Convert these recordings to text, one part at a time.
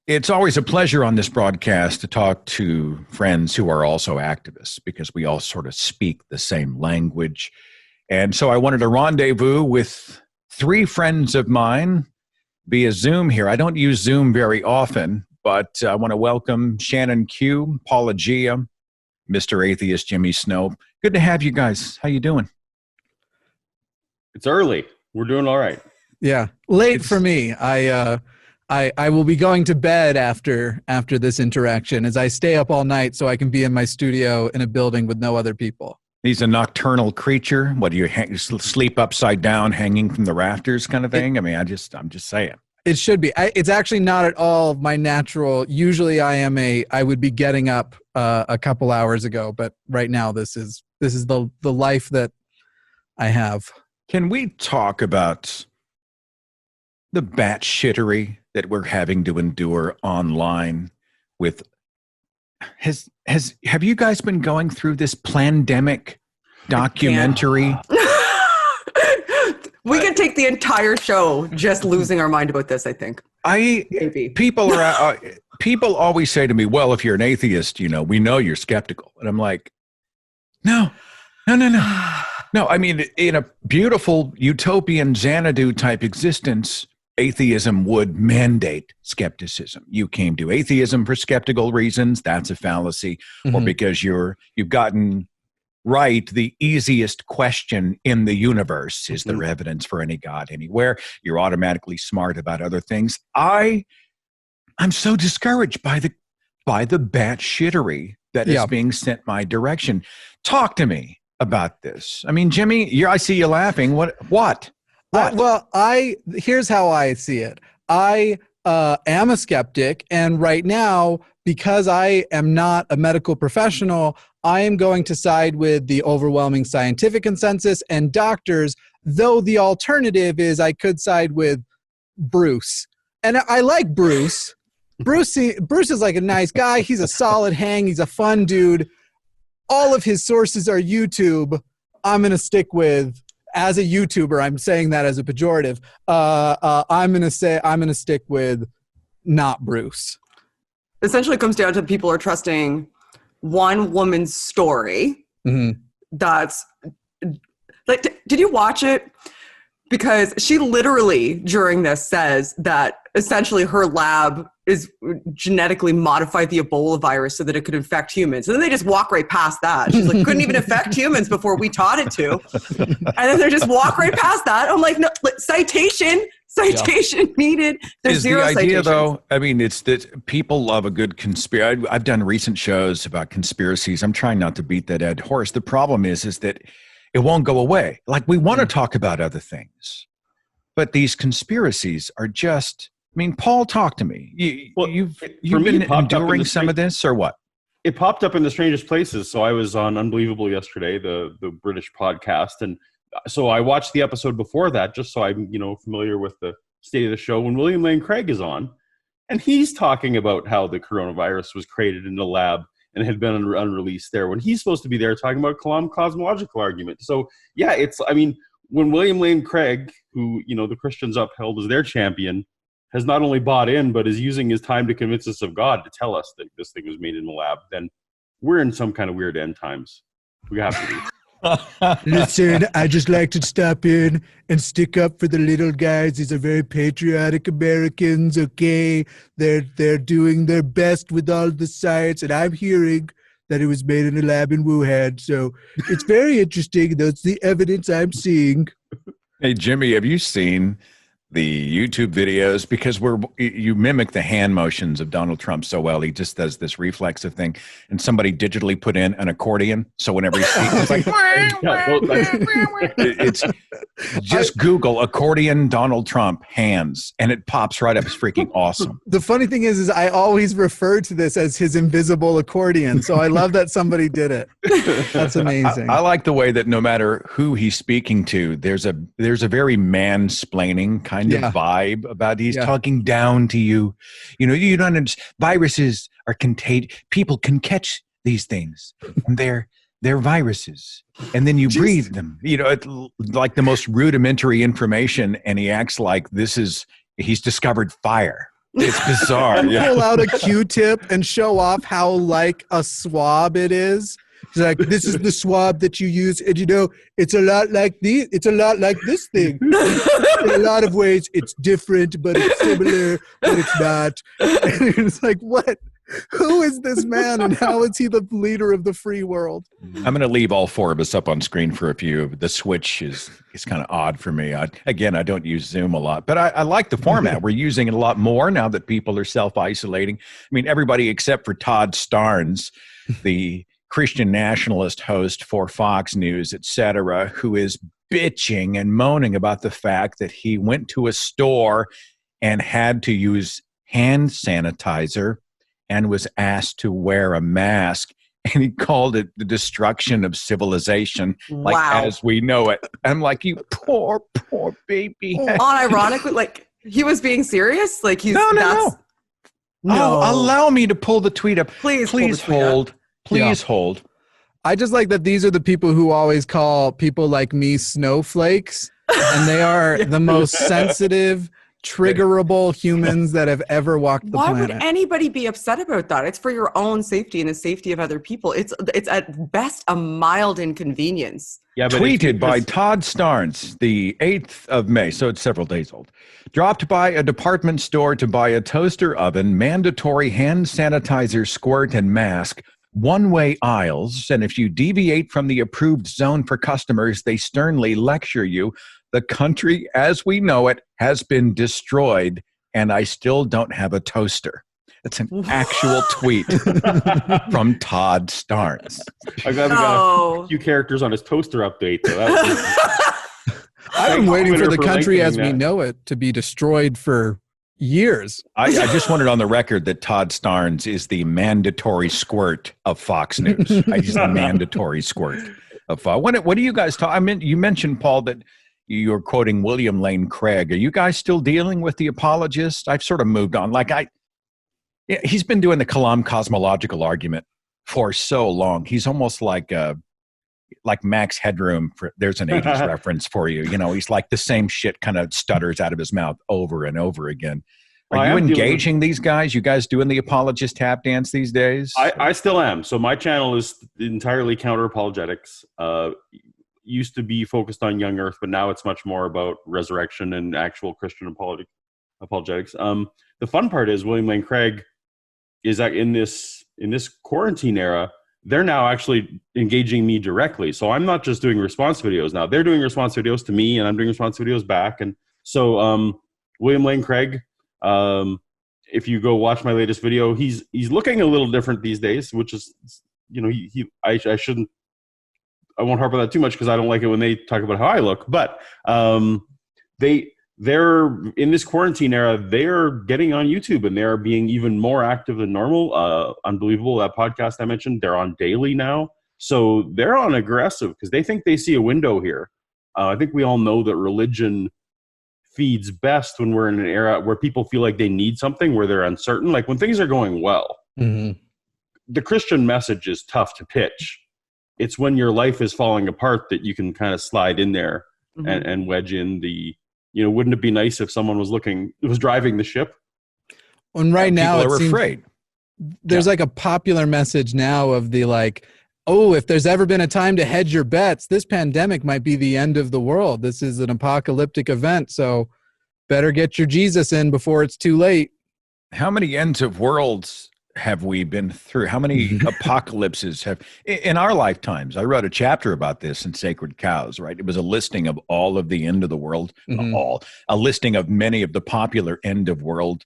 It's always a pleasure on this broadcast to talk to friends who are also activists because we all sort of speak the same language. And so I wanted to rendezvous with three friends of mine via Zoom here. I don't use Zoom very often, but I want to welcome Shannon Q, Paulogia, Mr. Atheist Jimmy Snow. Good to have you guys. How you doing? It's early. We're doing all right. Yeah, late for me. I will be going to bed after this interaction as I stay up all night so I can be in my studio in a building with no other people. He's a nocturnal creature. What do you sleep upside down, hanging from the rafters, kind of thing? I'm just saying. It should be. It's actually not at all my natural. Usually, I would be getting up a couple hours ago, but right now this is the life that I have. Can we talk about the batshittery that we're having to endure online with have you guys been going through this pandemic documentary? We could take the entire show just losing our mind about this, I think. Maybe. People always say to me, well, if you're an atheist, we know you're skeptical. And I'm like, no. No, I mean, in a beautiful utopian Xanadu type existence, atheism would mandate skepticism. You came to atheism for skeptical reasons. That's a fallacy. Mm-hmm. Or because you've gotten right the easiest question in the universe. Is there evidence for any God anywhere? You're automatically smart about other things. I'm so discouraged by the batshittery that is being sent my direction. Talk to me about this. I mean, Jimmy, I see you laughing. What? Here's how I see it. I am a skeptic, and right now, because I am not a medical professional, I am going to side with the overwhelming scientific consensus and doctors, though the alternative is I could side with Bruce. And I like Bruce. Bruce is like a nice guy. He's a solid hang. He's a fun dude. All of his sources are YouTube. I'm going to stick with, as a YouTuber, I'm saying that as a pejorative. I'm going to stick with not Bruce. Essentially, it comes down to people are trusting one woman's story. Mm-hmm. That's like, did you watch it? Because she literally during this says that essentially her lab is genetically modified the Ebola virus so that it could infect humans. And then they just walk right past that. She's like, couldn't even infect humans before we taught it to. And then they just walk right past that. I'm like, no, citation needed. There's zero the idea, citations. Though, I mean, it's that people love a good conspiracy. I've done recent shows about conspiracies. I'm trying not to beat that dead horse. The problem is that it won't go away. Like, we want to talk about other things, but these conspiracies are just, I mean, Paul, talk to me. You've been enduring some of this, or what? It popped up in the strangest places. So I was on Unbelievable yesterday, the British podcast. And so I watched the episode before that, just so I'm, familiar with the state of the show when William Lane Craig is on. And he's talking about how the coronavirus was created in the lab and had been unreleased there, when he's supposed to be there talking about cosmological argument. So yeah, when William Lane Craig, who, the Christians upheld as their champion, has not only bought in, but is using his time to convince us of God to tell us that this thing was made in the lab, then we're in some kind of weird end times. We have to be. Listen, I just like to stop in and stick up for the little guys. These are very patriotic Americans, okay? They're doing their best with all the science, and I'm hearing that it was made in a lab in Wuhan. So it's very interesting. That's the evidence I'm seeing. Hey, Jimmy, have you seen the YouTube videos? Because you mimic the hand motions of Donald Trump so well. He just does this reflexive thing, and somebody digitally put in an accordion. So whenever he speaks, it's like, it's just Google accordion Donald Trump hands, and it pops right up. It's freaking awesome. The funny thing is I always refer to this as his invisible accordion. So I love that somebody did it. That's amazing. I like the way that no matter who he's speaking to, there's a very mansplaining kind of vibe about he's talking down to you. You don't understand. Viruses are contagious. People can catch these things, and they're viruses, and then you breathe them. It's like the most rudimentary information, and he acts like he's discovered fire. It's bizarre. And Yeah. pull out a Q-tip and show off how like a swab it is. He's like, this is the swab that you use, and it's a lot like it's a lot like this thing. In a lot of ways, it's different, but it's similar, but it's not. And it's like, what? Who is this man, and how is he the leader of the free world? I'm going to leave all four of us up on screen for a few. The switch is kind of odd for me. I don't use Zoom a lot, but I like the format. We're using it a lot more now that people are self-isolating. I mean, everybody except for Todd Starnes, the Christian nationalist host for Fox News, etc., who is bitching and moaning about the fact that he went to a store and had to use hand sanitizer and was asked to wear a mask, and he called it the destruction of civilization, like as we know it. I'm like, you poor baby. Unironically, like he was being serious. Like he's no. Oh, allow me to pull the tweet up. Please hold. Please hold. I just like that these are the people who always call people like me snowflakes, and they are the most sensitive, triggerable humans that have ever walked the planet. Why would anybody be upset about that? It's for your own safety and the safety of other people. It's at best a mild inconvenience. Yeah, tweeted by Todd Starnes, the 8th of May, so it's several days old. Dropped by a department store to buy a toaster oven, mandatory hand sanitizer squirt and mask, one-way aisles, and if you deviate from the approved zone for customers, they sternly lecture you. The country as we know it has been destroyed, and I still don't have a toaster. It's an actual tweet from Todd Starnes. I got a few characters on his toaster update, though. I've been waiting for the country as we know it to be destroyed for years. I just wanted on the record that Todd Starnes is the mandatory squirt of Fox News. He's the mandatory squirt of Fox. What do you guys talk? I mean, you mentioned, Paul, that you're quoting William Lane Craig. Are you guys still dealing with the apologist? I've sort of moved on. He's been doing the Kalam cosmological argument for so long. He's almost like Max Headroom. There's an 80s reference for you. He's like the same shit kind of stutters out of his mouth over and over again. Are you engaging these guys? You guys doing the apologist tap dance these days? I still am. So my channel is entirely counter apologetics. Used to be focused on young earth, but now it's much more about resurrection and actual Christian apologetics. The fun part is William Lane Craig is in this quarantine era. They're now actually engaging me directly. So I'm not just doing response videos now. They're doing response videos to me, and I'm doing response videos back. And so William Lane Craig, if you go watch my latest video, he's looking a little different these days, which is, I won't harp on that too much because I don't like it when they talk about how I look. But they're in this quarantine era. They're getting on YouTube and they're being even more active than normal. Unbelievable, that podcast I mentioned, they're on daily now. So they're on aggressive because they think they see a window here. I think we all know that religion feeds best when we're in an era where people feel like they need something, where they're uncertain. Like when things are going well, the Christian message is tough to pitch. It's when your life is falling apart that you can kind of slide in there and wedge in the, wouldn't it be nice if someone was driving the ship? And right now people are afraid. There's like a popular message now of the if there's ever been a time to hedge your bets, this pandemic might be the end of the world. This is an apocalyptic event. So better get your Jesus in before it's too late. How many ends of worlds have we been through? How many apocalypses have in our lifetimes? I wrote a chapter about this in Sacred Cows, right? It was a listing of all of the end of the world, a listing of many of the popular end of world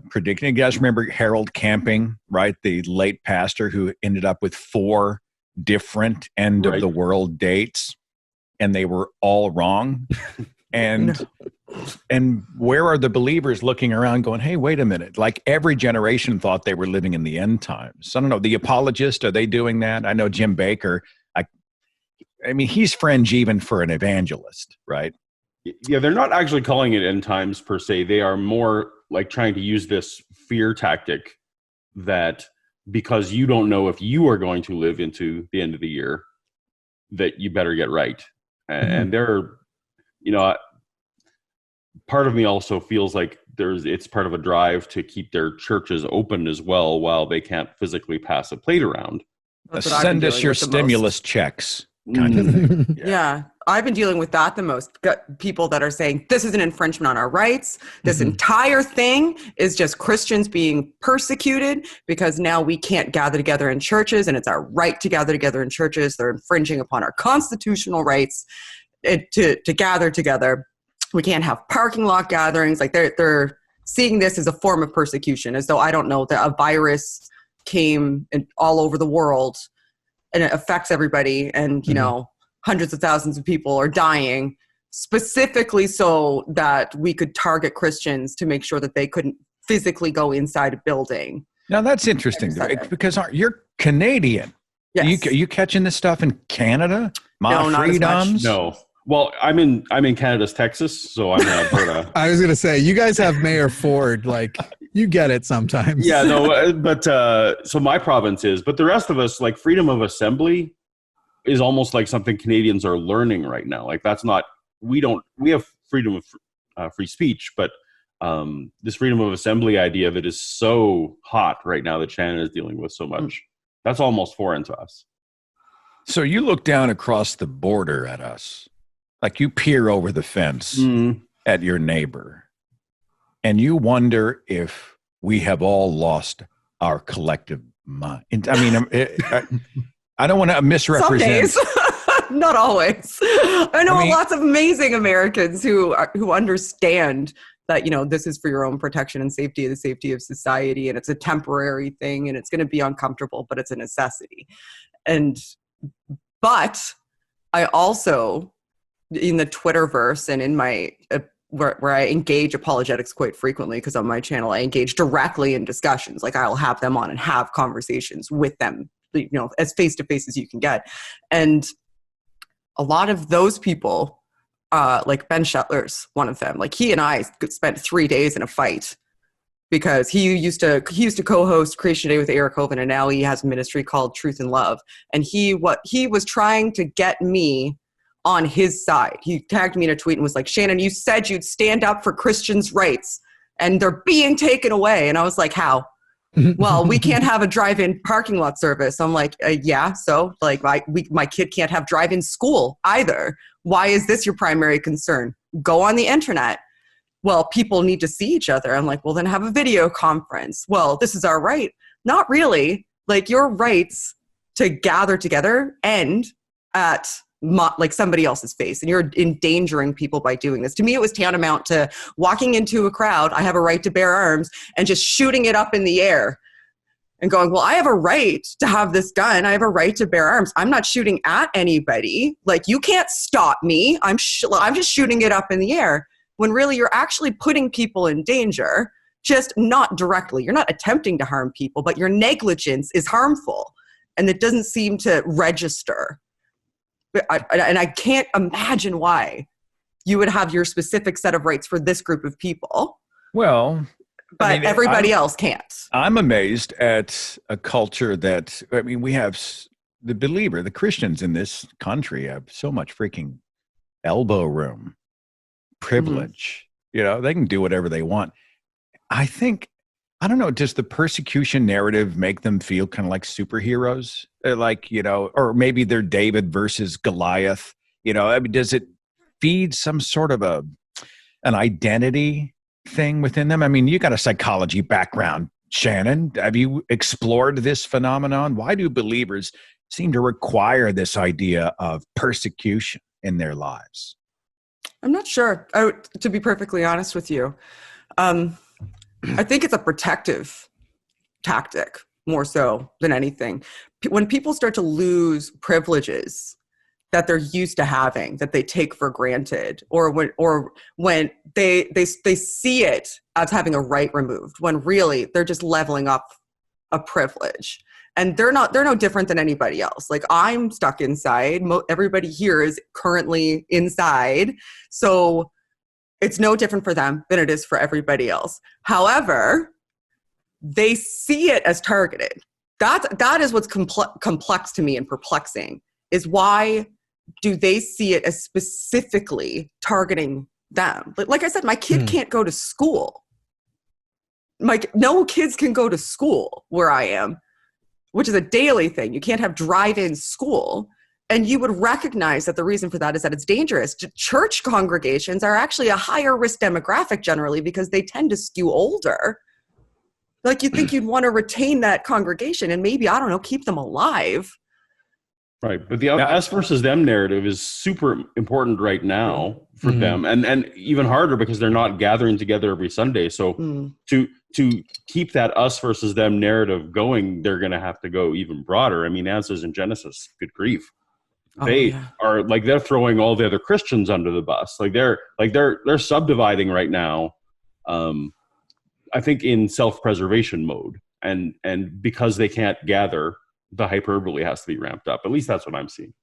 predicting. You guys remember Harold Camping, right? The late pastor who ended up with 4 different end of the world dates, and they were all wrong. And where are the believers looking around going, hey, wait a minute. Like every generation thought they were living in the end times. I don't know. The apologists, are they doing that? I know Jim Baker. I mean, he's fringe even for an evangelist, right? Yeah, they're not actually calling it end times per se. They are more like trying to use this fear tactic that because you don't know if you are going to live into the end of the year, that you better get right. And they're, part of me also feels like it's part of a drive to keep their churches open as well while they can't physically pass a plate around. Send us your stimulus checks. Kind of thing. Yeah. I've been dealing with that the most. Got people that are saying this is an infringement on our rights. This entire thing is just Christians being persecuted because now we can't gather together in churches, and it's our right to gather together in churches. They're infringing upon our constitutional rights to gather together. We can't have parking lot gatherings. Like they're seeing this as a form of persecution, as though, I don't know, that a virus came all over the world and it affects everybody, and you know, hundreds of thousands of people are dying, specifically so that we could target Christians to make sure that they couldn't physically go inside a building. Now that's interesting because you're Canadian. Yes. Are you catching this stuff in Canada? No, not as much. No. Well, I'm in Canada's Texas, so I'm in Alberta. I was going to say, you guys have Mayor Ford, like, you get it sometimes. Yeah, no, but so my province is, but the rest of us, like, freedom of assembly is almost like something Canadians are learning right now. Like, that's not, we have freedom of free speech, but this freedom of assembly idea of it is so hot right now that Shannon is dealing with so much. That's almost foreign to us. So you look down across the border at us, like you peer over the fence at your neighbor, and you wonder if we have all lost our collective mind. I mean, I don't want to misrepresent. Some days, not always. I know lots of amazing Americans who understand that, you know, this is for your own protection and safety, the safety of society, and it's a temporary thing, and it's going to be uncomfortable, but it's a necessity. But I also, in the Twitterverse and in my where I engage apologetics quite frequently, because on my channel I engage directly in discussions. Like, I'll have them on and have conversations with them, you know, as face to face as you can get. And a lot of those people, like Ben Shetler's one of them. Like, he and I spent 3 days in a fight because he used to co-host Creation Day with Eric Hovind, and now he has a ministry called Truth and Love. And he was trying to get me on his side. He tagged me in a tweet and was like, "Shannon, you said you'd stand up for Christians' rights, and they're being taken away." And I was like, "How?" "Well, we can't have a drive-in parking lot service." I'm like, yeah, so like my kid can't have drive-in school either. Why is this your primary concern? Go on the internet. Well, people need to see each other. I'm like, well, then have a video conference. Well, this is our right. Not really. Like, your rights to gather together end at like somebody else's face, and you're endangering people by doing this. To me, it was tantamount to walking into a crowd, I have a right to bear arms, and just shooting it up in the air and going, well, I have a right to have this gun. I have a right to bear arms. I'm not shooting at anybody. Like, you can't stop me. I'm just shooting it up in the air, when really you're actually putting people in danger, just not directly. You're not attempting to harm people, but your negligence is harmful, and it doesn't seem to register. And I can't imagine why you would have your specific set of rights for this group of people. Well, but everybody else can't. I'm amazed at a culture that, I mean, we have the Christians in this country have so much freaking elbow room, privilege. You know, they can do whatever they want. I don't know, does the persecution narrative make them feel kind of like superheroes? Like, you know, or maybe they're David versus Goliath. You know, I mean, does it feed some sort of an identity thing within them? I mean, you got a psychology background, Shannon. Have you explored this phenomenon? Why do believers seem to require this idea of persecution in their lives? I'm not sure, to be perfectly honest with you. I think it's a protective tactic more so than anything. When people start to lose privileges that they're used to having, that they take for granted, or when they see it as having a right removed, when really they're just leveling up a privilege. And they're no different than anybody else. Like, I'm stuck inside. Everybody here is currently inside. So it's no different for them than it is for everybody else. However, they see it as targeted. That is what's complex to me and perplexing, is why do they see it as specifically targeting them? Like I said, my kid can't go to school. no kids can go to school where I am, which is a daily thing. You can't have drive-in school. And you would recognize that the reason for that is that it's dangerous. Church congregations are actually a higher risk demographic generally because they tend to skew older. Like, you think you'd want to retain that congregation and maybe, I don't know, keep them alive. Right. But the us versus them narrative is super important right now for them. And even harder because they're not gathering together every Sunday. So to keep that us versus them narrative going, they're going to have to go even broader. I mean, as is in Genesis, good grief. They are like, they're throwing all the other Christians under the bus. They're subdividing right now. I think in self-preservation mode, and because they can't gather, the hyperbole has to be ramped up. At least that's what I'm seeing.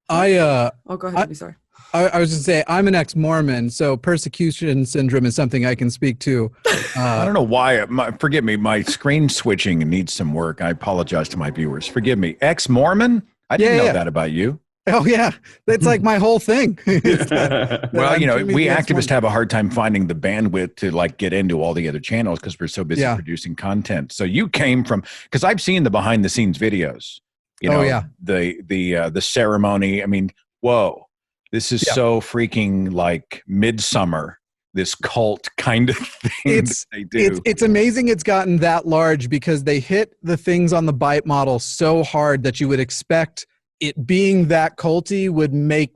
Go ahead. Sorry. I was just say I'm an ex-Mormon, so persecution syndrome is something I can speak to. I don't know why. Forgive me. My screen switching needs some work. I apologize to my viewers. Forgive me. Ex-Mormon? I didn't know that about you. Oh, yeah. That's like my whole thing. Well, we activists have a hard time finding the bandwidth to like get into all the other channels because we're so busy producing content. So you came from, because I've seen the behind the scenes videos, the ceremony. I mean, whoa, this is so freaking like Midsummer, this cult kind of thing that they do. It's amazing it's gotten that large because they hit the things on the bite model so hard that you would expect it being that culty would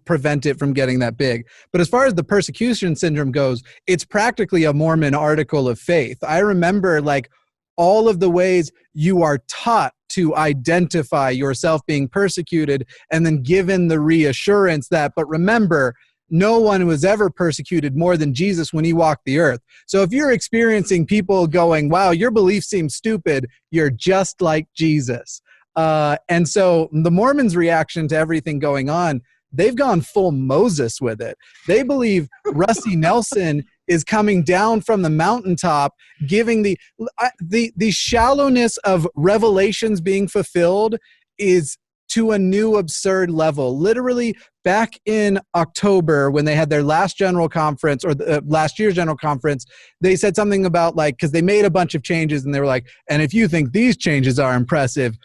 prevent it from getting that big. But as far as the persecution syndrome goes, it's practically a Mormon article of faith. I remember like all of the ways you are taught to identify yourself being persecuted and then given the reassurance that, but remember, no one was ever persecuted more than Jesus when he walked the earth. So if you're experiencing people going, wow, your belief seems stupid, you're just like Jesus. And so the Mormons' reaction to everything going on, they've gone full Moses with it. They believe Rusty Nelson is coming down from the mountaintop, giving the shallowness of revelations being fulfilled is to a new absurd level. Literally back in October when they had their last general conference or last year's general conference, they said something about like, because they made a bunch of changes and they were like, and if you think these changes are impressive,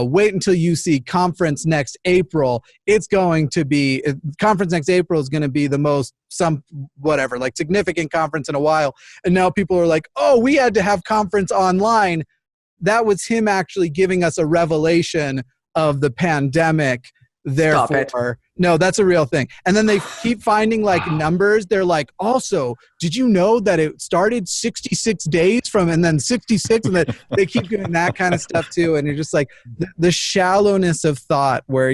wait until you see conference next April. It's going to be conference next April is going to be the most significant conference in a while. And now people are like, oh, we had to have conference online. That was him actually giving us a revelation of the pandemic. Therefore, no, that's a real thing. And then they keep finding like numbers. They're like, also, did you know that it started 66 days from, and then 66, and then they keep doing that kind of stuff too. And you're just like the shallowness of thought where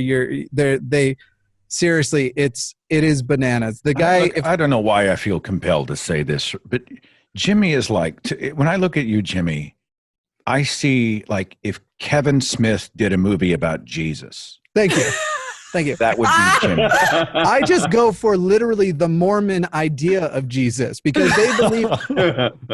they seriously, it is bananas. The guy, I don't know why I feel compelled to say this, but Jimmy is like, when I look at you, Jimmy, I see like if Kevin Smith did a movie about Jesus. Thank you. Thank you. That would be Jimmy. I just go for literally the Mormon idea of Jesus because they believe,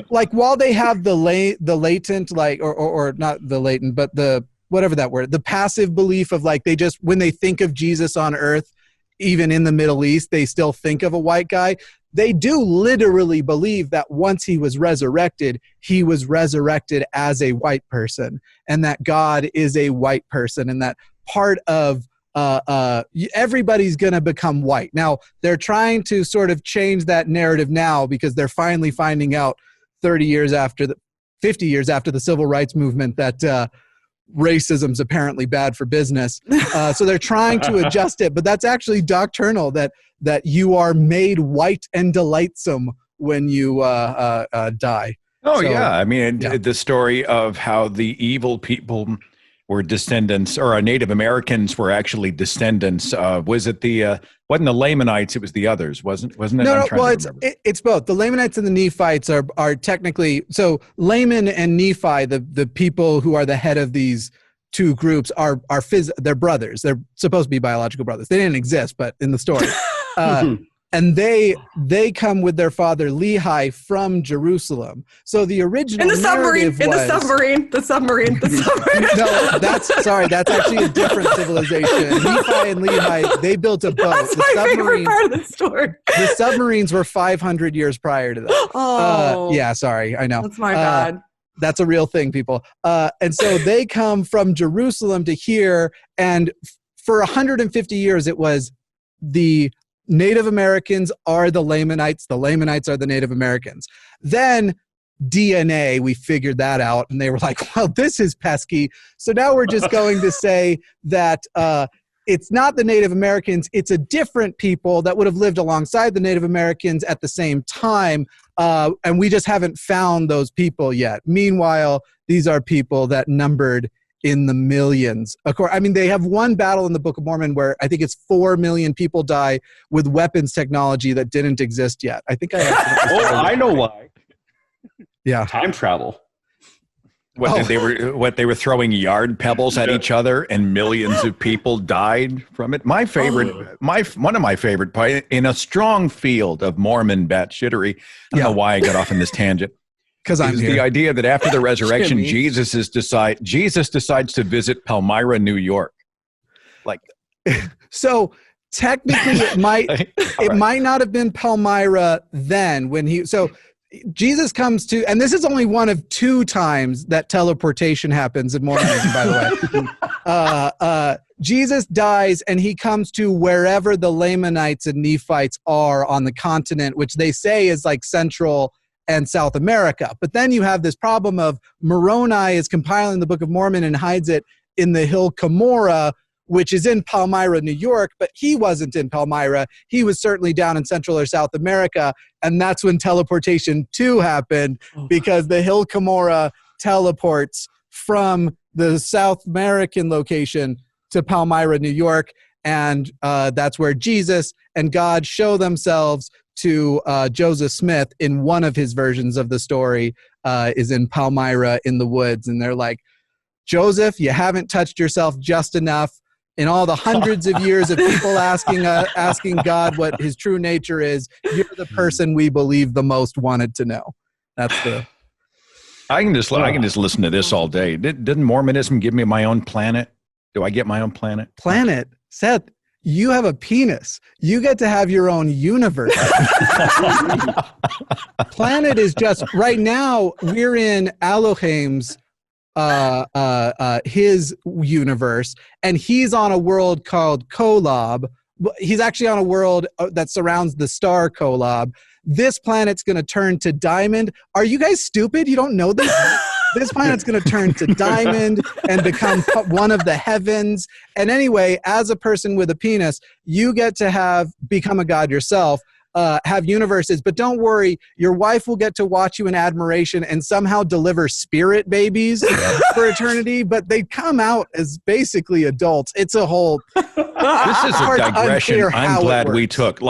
like, while they have the latent, like, or not the latent, but the whatever that word, the passive belief of like they just when they think of Jesus on Earth, even in the Middle East, they still think of a white guy. They do literally believe that once he was resurrected as a white person, and that God is a white person, and that part of everybody's going to become white. Now, they're trying to sort of change that narrative now because they're finally finding out 50 years after the civil rights movement that racism's apparently bad for business. So they're trying to adjust it, but that's actually doctrinal that you are made white and delightsome when you die. Oh, so, yeah. I mean, the story of how the evil people were descendants, or Native Americans were actually descendants of, wasn't the Lamanites, it was the others, wasn't it? No, well, it's both. The Lamanites and the Nephites are technically, so Laman and Nephi, the people who are the head of these two groups they're brothers. They're supposed to be biological brothers. They didn't exist, but in the story. And and they come with their father Lehi from Jerusalem. So the original the submarine. No, that's actually a different civilization. Nephi and Lehi, they built a boat. That's my favorite part of the story. The submarines were 500 years prior to that. Oh, yeah, sorry, I know. That's my bad. That's a real thing, people. And so they come from Jerusalem to here, and for 150 years it was the Native Americans are the Lamanites are the Native Americans. Then DNA, we figured that out, and they were like, well, this is pesky. So now we're just going to say that it's not the Native Americans, it's a different people that would have lived alongside the Native Americans at the same time, and we just haven't found those people yet. Meanwhile, these are people that numbered in the millions. Of course, I mean, they have one battle in the Book of Mormon where I think it's 4 million people die with weapons technology that didn't exist yet. I think I know why. Yeah. Time travel. They were throwing yard pebbles at each other, and millions of people died from it. One of my favorite parts in a strong field of Mormon batshittery. I don't know why I got off on this tangent. Because I'm here. The idea that after the resurrection, Jesus decides to visit Palmyra, New York. Like, so technically, it might not have been Palmyra then when he. So Jesus comes to, and this is only one of 2 times that teleportation happens in Mormonism, by the way. Jesus dies and he comes to wherever the Lamanites and Nephites are on the continent, which they say is like Central and South America. But then you have this problem of Moroni is compiling the Book of Mormon and hides it in the hill Cumorah, which is in Palmyra, New York, but he wasn't in Palmyra. He was certainly down in Central or South America, and that's when teleportation 2 happened, because the hill Cumorah teleports from the South American location to Palmyra, New York, and that's where Jesus and God show themselves to Joseph Smith in one of his versions of the story, is in Palmyra in the woods, and they're like, Joseph, you haven't touched yourself just enough. In all the hundreds of years of people asking God what his true nature is, you're the person we believe the most wanted to know. That's the. I can just listen to this all day. Didn't Mormonism give me my own planet? Do I get my own planet? Planet, Seth. You have a penis. You get to have your own universe. Planet is just right now. We're in Elohim's. His universe, and he's on a world called Kolob. He's actually on a world that surrounds the star Kolob. This planet's going to turn to Diamond. Are you guys stupid? You don't know this? This planet's going to turn to Diamond and become one of the heavens. And anyway, as a person with a penis, you get to become a god yourself. Have universes, but don't worry, your wife will get to watch you in admiration and somehow deliver spirit babies for eternity, but they come out as basically adults. It's a whole... This is a digression I'm glad we took.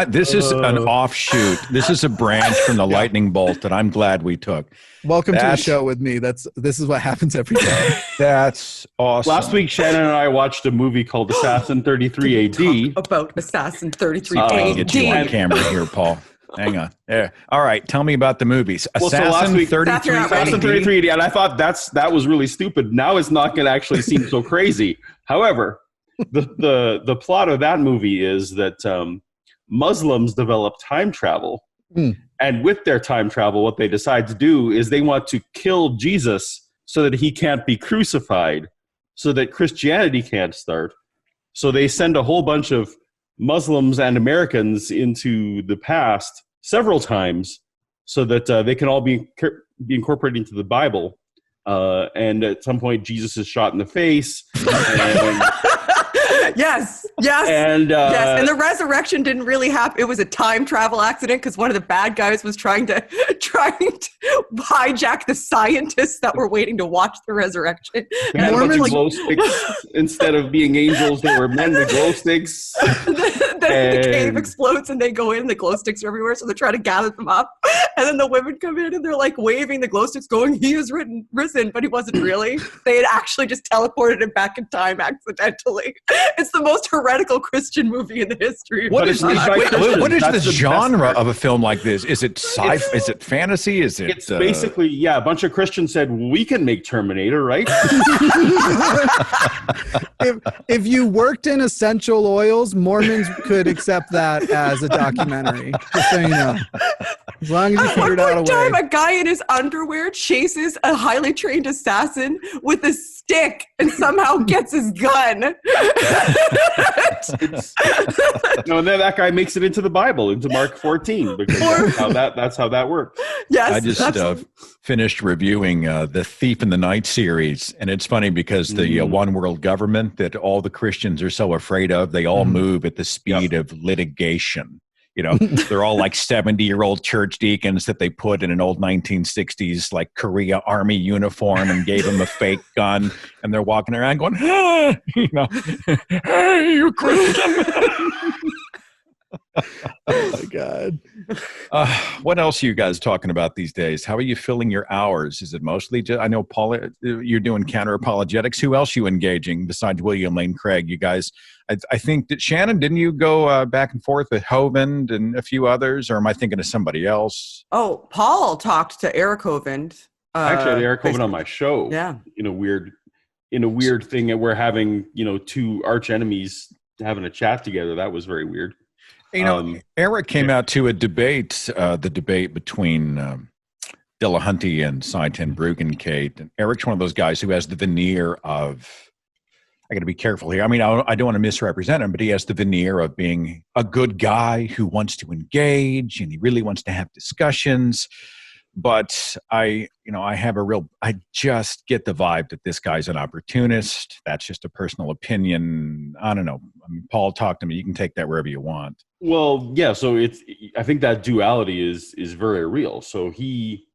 This is an offshoot. This is a branch from the lightning bolt that I'm glad we took. Welcome to the show with me. This is what happens every day. That's awesome. Last week, Shannon and I watched a movie called Assassin 33 AD. About Assassin 33 AD. I'll get you on camera here, Paul. Hang on. Yeah. All right. Tell me about the movies. Assassin 33 AD. And I thought that was really stupid. Now it's not going to actually seem so crazy. However, the plot of that movie is that Muslims develop time travel. And with their time travel, what they decide to do is they want to kill Jesus so that he can't be crucified, so that Christianity can't start. So they send a whole bunch of Muslims and Americans into the past several times so that they can all be incorporated into the Bible. And at some point, Jesus is shot in the face. And Yes. And the resurrection didn't really happen. It was a time travel accident because one of the bad guys was trying to hijack the scientists that were waiting to watch the resurrection. Mormons glow sticks instead of being angels, they were men with glow sticks. Then the cave explodes and they go in. The glow sticks are everywhere, so they're trying to gather them up. And then the women come in and they're like waving the glow sticks, going, "He is risen," but he wasn't really. They had actually just teleported him back in time accidentally. It's the most heretical Christian movie in the history of What is time. what is That's the the genre best part. of a film like this? Is it sci-fi? Is it fantasy? Is it? It's basically, a bunch of Christians said, we can make Terminator, right? If you worked in essential oils, Mormons could accept that as a documentary. Just so you know. As long as you At one figured out a point in time, way. a guy in his underwear chases a highly trained assassin with a stick and somehow gets his gun. No, and then that guy makes it into the Bible, into Mark 14, because that's how that works. Yes, I just finished reviewing the Thief in the Night series, and it's funny because the one world government that all the Christians are so afraid of, they all move at the speed of litigation. You know, they're all like 70-year-old church deacons that they put in an old 1960s like Korea Army uniform and gave them a fake gun, and they're walking around going, ah! You know, hey, you Christian. Oh my God. What else are you guys talking about these days? How are you filling your hours? Is it mostly just, I know, Paul, you're doing counter apologetics. Who else are you engaging besides William Lane Craig? You guys, I think that Shannon, didn't you go back and forth with Hovind and a few others, or am I thinking of somebody else? Oh, Paul talked to Eric Hovind. I actually had Eric Hovind on my show. Yeah. In a weird thing that we're having, two arch enemies having a chat together. That was very weird. You know, Eric came out to a debate, the debate between Dillahunty and Seitan Bruggencate. And Eric's one of those guys who has the veneer of, I got to be careful here. I mean, I don't want to misrepresent him, but he has the veneer of being a good guy who wants to engage and he really wants to have discussions. But I just get the vibe that this guy's an opportunist. That's just a personal opinion. I don't know. I mean, Paul, talk to me. You can take that wherever you want. Well, yeah. So I think that duality is very real. So he,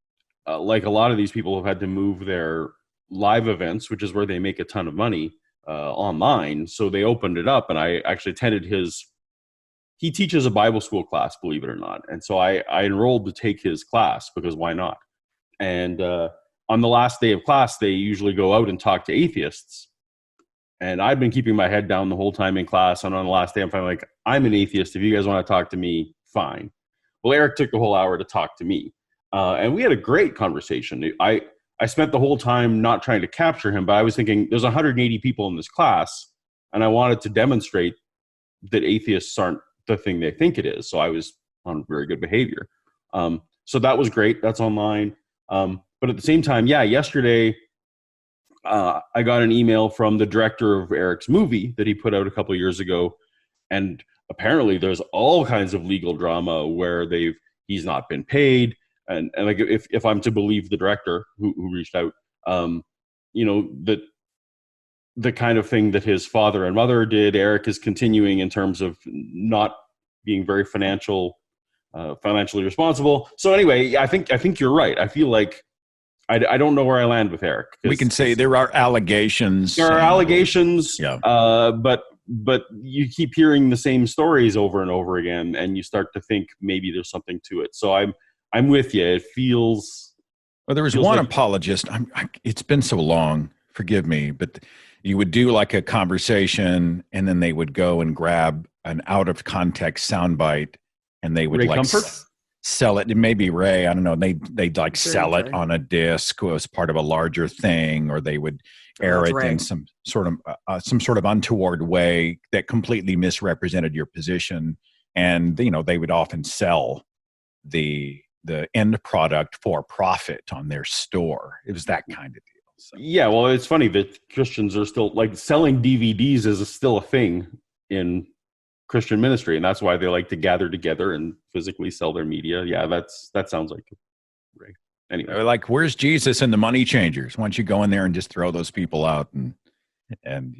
like a lot of these people, have had to move their live events, which is where they make a ton of money, online. So they opened it up, and I actually attended he teaches a Bible school class, believe it or not. And so I enrolled to take his class because why not? And on the last day of class, they usually go out and talk to atheists. And I've been keeping my head down the whole time in class. And on the last day, I'm finally like, I'm an atheist. If you guys want to talk to me, fine. Well, Eric took the whole hour to talk to me. And we had a great conversation. I spent the whole time not trying to capture him, but I was thinking there's 180 people in this class. And I wanted to demonstrate that atheists aren't the thing they think it is. So I was on very good behavior. So that was great. That's online. But at the same time, yesterday I got an email from the director of Eric's movie that he put out a couple of years ago. And apparently there's all kinds of legal drama where he's not been paid. And like, if I'm to believe the director who reached out, that the kind of thing that his father and mother did, Eric is continuing in terms of not being very financially responsible. So anyway, I think you're right. I feel like I don't know where I land with Eric. We can say there are allegations. There are allegations, yeah. But you keep hearing the same stories over and over again, and you start to think maybe there's something to it. So I'm with you. It feels. Well, there was one apologist. It's been so long. Forgive me, but you would do like a conversation, and then they would go and grab an out of context soundbite, and they would Ray like Comfort? sell it. It may be Ray. I don't know. They'd like sell it Ray. on a disc as part of a larger thing, or they would air it Ray. in some sort of untoward way that completely misrepresented your position. And they would often sell the end product for profit on their store. It was that kind of deal. So. Yeah, well, it's funny that Christians are still like selling DVDs is still a thing in Christian ministry, and that's why they like to gather together and physically sell their media. Yeah, that sounds like Ray. Anyway, like, where's Jesus and the money changers? Why don't you go in there and just throw those people out? And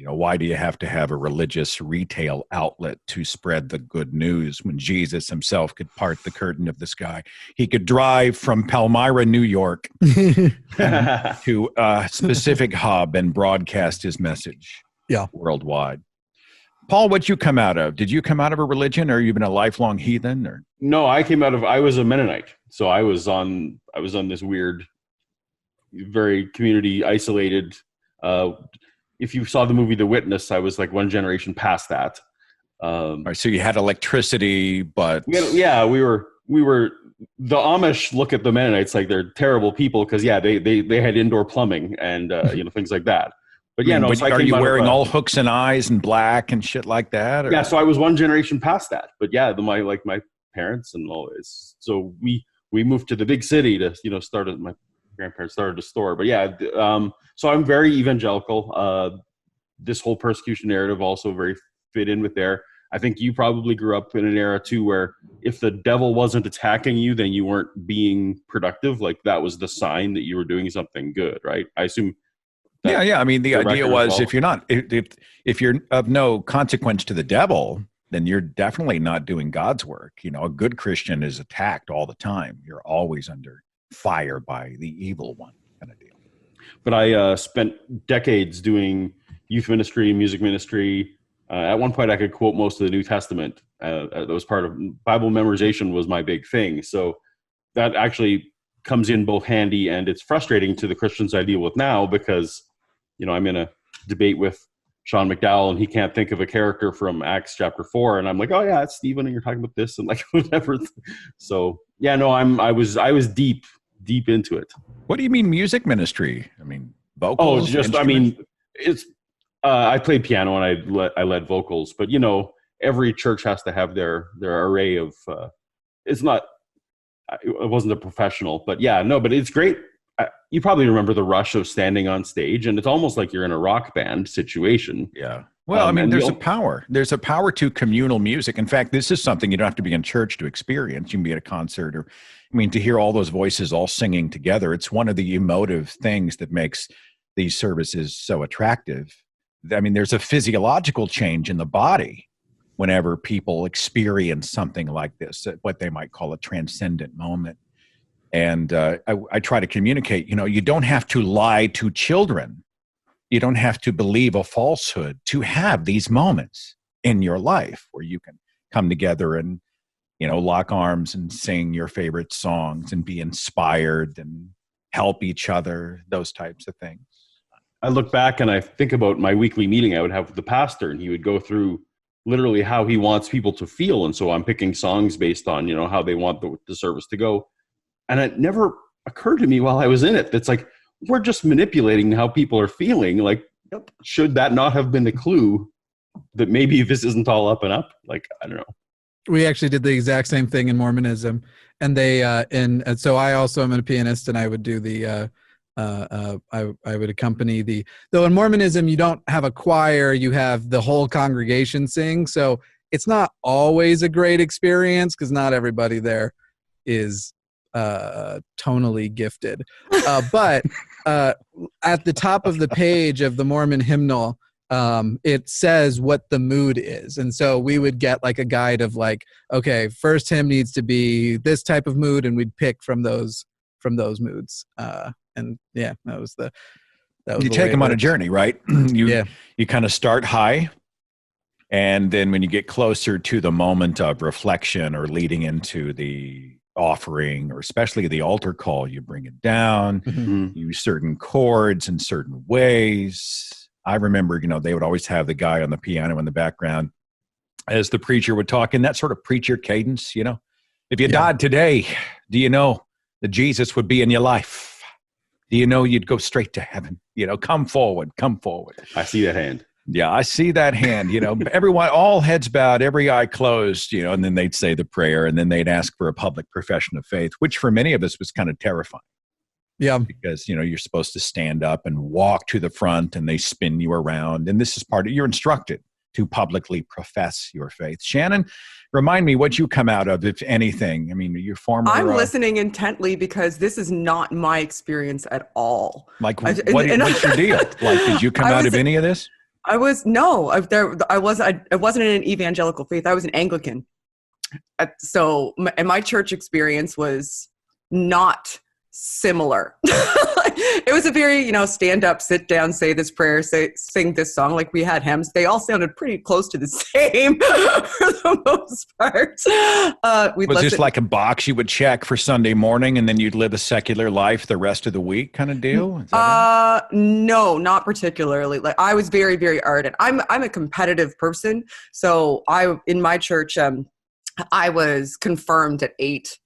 why do you have to have a religious retail outlet to spread the good news when Jesus himself could part the curtain of the sky? He could drive from Palmyra, New York to a specific hub and broadcast his message worldwide. Paul, what'd you come out of? Did you come out of a religion, or you been a lifelong heathen? Or no, I was a Mennonite. So I was on this weird, very community isolated, if you saw the movie The Witness, I was like one generation past that. All right, so you had electricity, but we were the Amish look at the Mennonites like they're terrible people because they had indoor plumbing and things like that. But are you wearing all hooks and eyes and black and shit like that? Or? Yeah, so I was one generation past that. But yeah, my parents and all this. So we moved to the big city to my grandparents started a store. But yeah, so I'm very evangelical. This whole persecution narrative also very fit in with there. I think you probably grew up in an era too where if the devil wasn't attacking you, then you weren't being productive. Like that was the sign that you were doing something good, right? I assume. Yeah. I mean, the idea was if you're of no consequence to the devil, then you're definitely not doing God's work. A good Christian is attacked all the time. You're always under fire by the evil one, kind of deal. But I spent decades doing youth ministry, music ministry. At one point, I could quote most of the New Testament. That was part of Bible memorization was my big thing. So that actually comes in both handy and it's frustrating to the Christians I deal with now because, I'm in a debate with Sean McDowell and he can't think of a character from Acts chapter 4. And I'm like, oh yeah, it's Stephen and you're talking about this and like whatever. So yeah, no, I was deep into it. What do you mean music ministry? I mean, vocals? It's, I played piano and I led vocals, but every church has to have their array of, it wasn't a professional, but yeah, no, but it's great. You probably remember the rush of standing on stage and it's almost like you're in a rock band situation. Yeah. Well, there's a power to communal music. In fact, this is something you don't have to be in church to experience. You can be at a concert to hear all those voices all singing together. It's one of the emotive things that makes these services so attractive. There's a physiological change in the body whenever people experience something like this, what they might call a transcendent moment. And I try to communicate, you don't have to lie to children. You don't have to believe a falsehood to have these moments in your life where you can come together and, lock arms and sing your favorite songs and be inspired and help each other, those types of things. I look back and I think about my weekly meeting I would have with the pastor and he would go through literally how he wants people to feel. And so I'm picking songs based on, how they want the service to go. And it never occurred to me while I was in it. That's like, we're just manipulating how people are feeling. Like, should that not have been the clue that maybe this isn't all up and up? Like, I don't know. We actually did the exact same thing in Mormonism. And and so I also am a pianist and I would do the, I would accompany though in Mormonism, you don't have a choir, you have the whole congregation sing. So it's not always a great experience because not everybody there is tonally gifted. But at the top of the page of the Mormon hymnal, it says what the mood is. And so we would get like a guide of like, okay, first hymn needs to be this type of mood. And we'd pick from those moods. And yeah, that was you take them on a journey, right? You kind of start high. And then when you get closer to the moment of reflection or leading into the offering or especially the altar call, you bring it down, use certain chords in certain ways. I remember, they would always have the guy on the piano in the background as the preacher would talk in that sort of preacher cadence, If you died today, do you know that Jesus would be in your life? Do you know you'd go straight to heaven? Come forward. I see that hand. Yeah, I see that hand. Everyone, all heads bowed, every eye closed, and then they'd say the prayer and then they'd ask for a public profession of faith, which for many of us was kind of terrifying. Yeah. Because, you're supposed to stand up and walk to the front and they spin you around. And this is you're instructed to publicly profess your faith. Shannon, remind me what you come out of, if anything. Your former... I'm listening intently because this is not my experience at all. Like, what's your deal? Like, did you come out of any of this? I wasn't in an evangelical faith. I was an Anglican. So, and my church experience was not similar. It was a very, stand up, sit down, say this prayer, sing this song. Like we had hymns. They all sounded pretty close to the same for the most part. Was this like a box you would check for Sunday morning and then you'd live a secular life the rest of the week kind of deal? No, not particularly. Like I was very, very ardent. I'm a competitive person. So in my church, I was confirmed at 8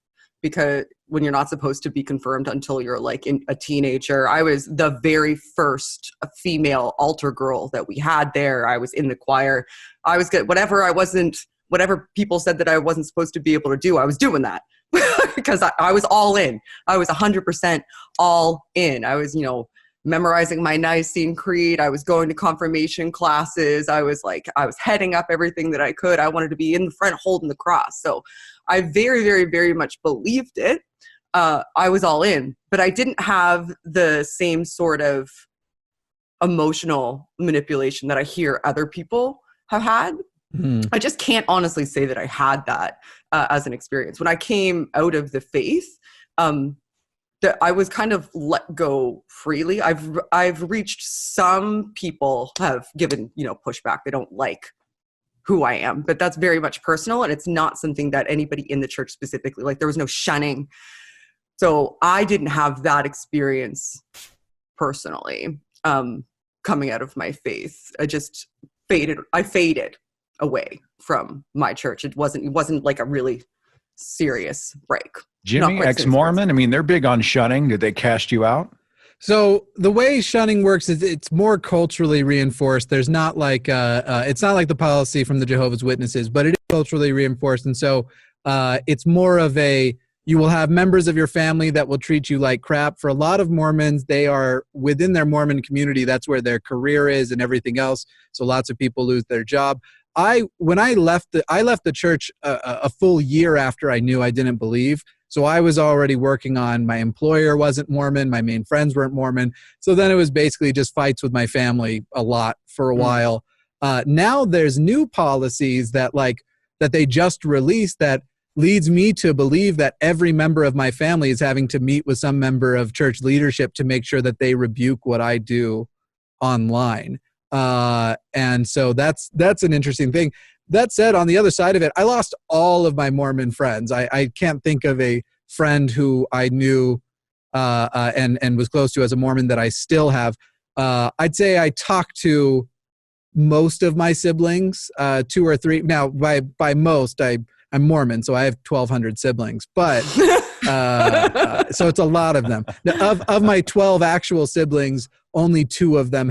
because when you're not supposed to be confirmed until you're like a teenager. I was the very first female altar girl that we had there. I was in the choir. I was good. Whatever people said that I wasn't supposed to be able to do, I was doing that because I was all in. I was 100% all in. I was, memorizing my Nicene Creed. I was going to confirmation classes. I was heading up everything that I could. I wanted to be in the front holding the cross. So I very, very, very much believed it. I was all in, but I didn't have the same sort of emotional manipulation that I hear other people have had. I just can't honestly say that I had that as an experience. When I came out of the faith, that I was kind of let go freely. I've reached some people have given, pushback. They don't like who I am, but that's very much personal. And it's not something that anybody in the church specifically, like there was no shunning. So I didn't have that experience personally, coming out of my faith. I just faded away from my church. It wasn't like a really serious break. Jimmy, ex-Mormon, I mean, they're big on shunning. Did they cast you out? So the way shunning works is it's more culturally reinforced. There's not like it's not like the policy from the Jehovah's Witnesses, but it is culturally reinforced. And so it's more of you will have members of your family that will treat you like crap. For a lot of Mormons, they are within their Mormon community. That's where their career is and everything else. So lots of people lose their job. When I left the church a full year after I knew I didn't believe. So I was already working on, my employer wasn't Mormon, my main friends weren't Mormon. So then it was basically just fights with my family a lot for a while. Now there's new policies that they just released that leads me to believe that every member of my family is having to meet with some member of church leadership to make sure that they rebuke what I do online. And so that's an interesting thing. That said, on the other side of it, I lost all of my Mormon friends. I can't think of a friend who I knew and was close to as a Mormon that I still have. I'd say I talked to most of my siblings, 2 or 3. Now, by most, I'm Mormon, so I have 1,200 siblings. But so it's a lot of them. Now, of my 12 actual siblings, only 2 of them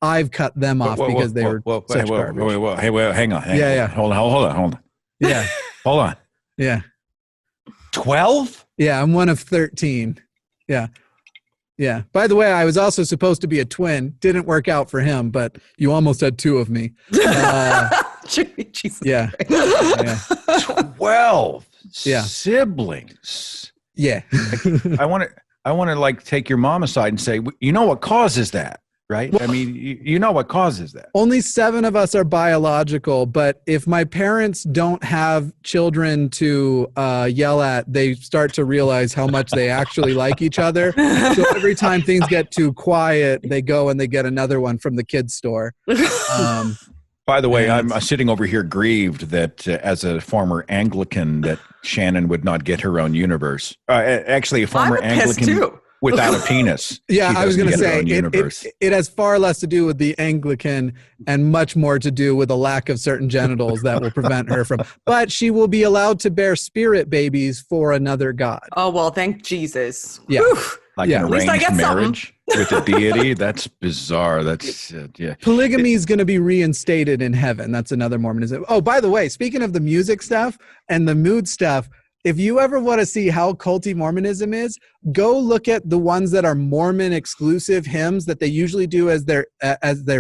I've cut them off because they were such garbage. Hey, hang on. Yeah. Hold on. Yeah. Hold on. Yeah. 12? Yeah, I'm one of 13. Yeah. Yeah. By the way, I was also supposed to be a twin. Didn't work out for him, but you almost had 2 of me. Jesus. Yeah. 12 siblings. Yeah. I want to take your mom aside and say, you know what causes that? Right? Well, I mean, you know what causes that. Only 7 of us are biological, but if my parents don't have children to yell at, they start to realize how much they actually like each other. So every time things get too quiet, they go and they get another one from the kids' store. By the way, I'm sitting over here grieved that as a former Anglican that Shannon would not get her own universe. Actually, a former Anglican too. Without a penis. Yeah, I was going to say it has far less to do with the Anglican and much more to do with a lack of certain genitals that will prevent her from. But she will be allowed to bear spirit babies for another god. Oh, well, thank Jesus. Yeah. Like an arranged marriage with a deity. That's bizarre. That's Polygamy is going to be reinstated in heaven. That's another Mormonism. Oh, by the way, speaking of the music stuff and the mood stuff, if you ever want to see how culty Mormonism is, go look at the ones that are Mormon exclusive hymns that they usually do as their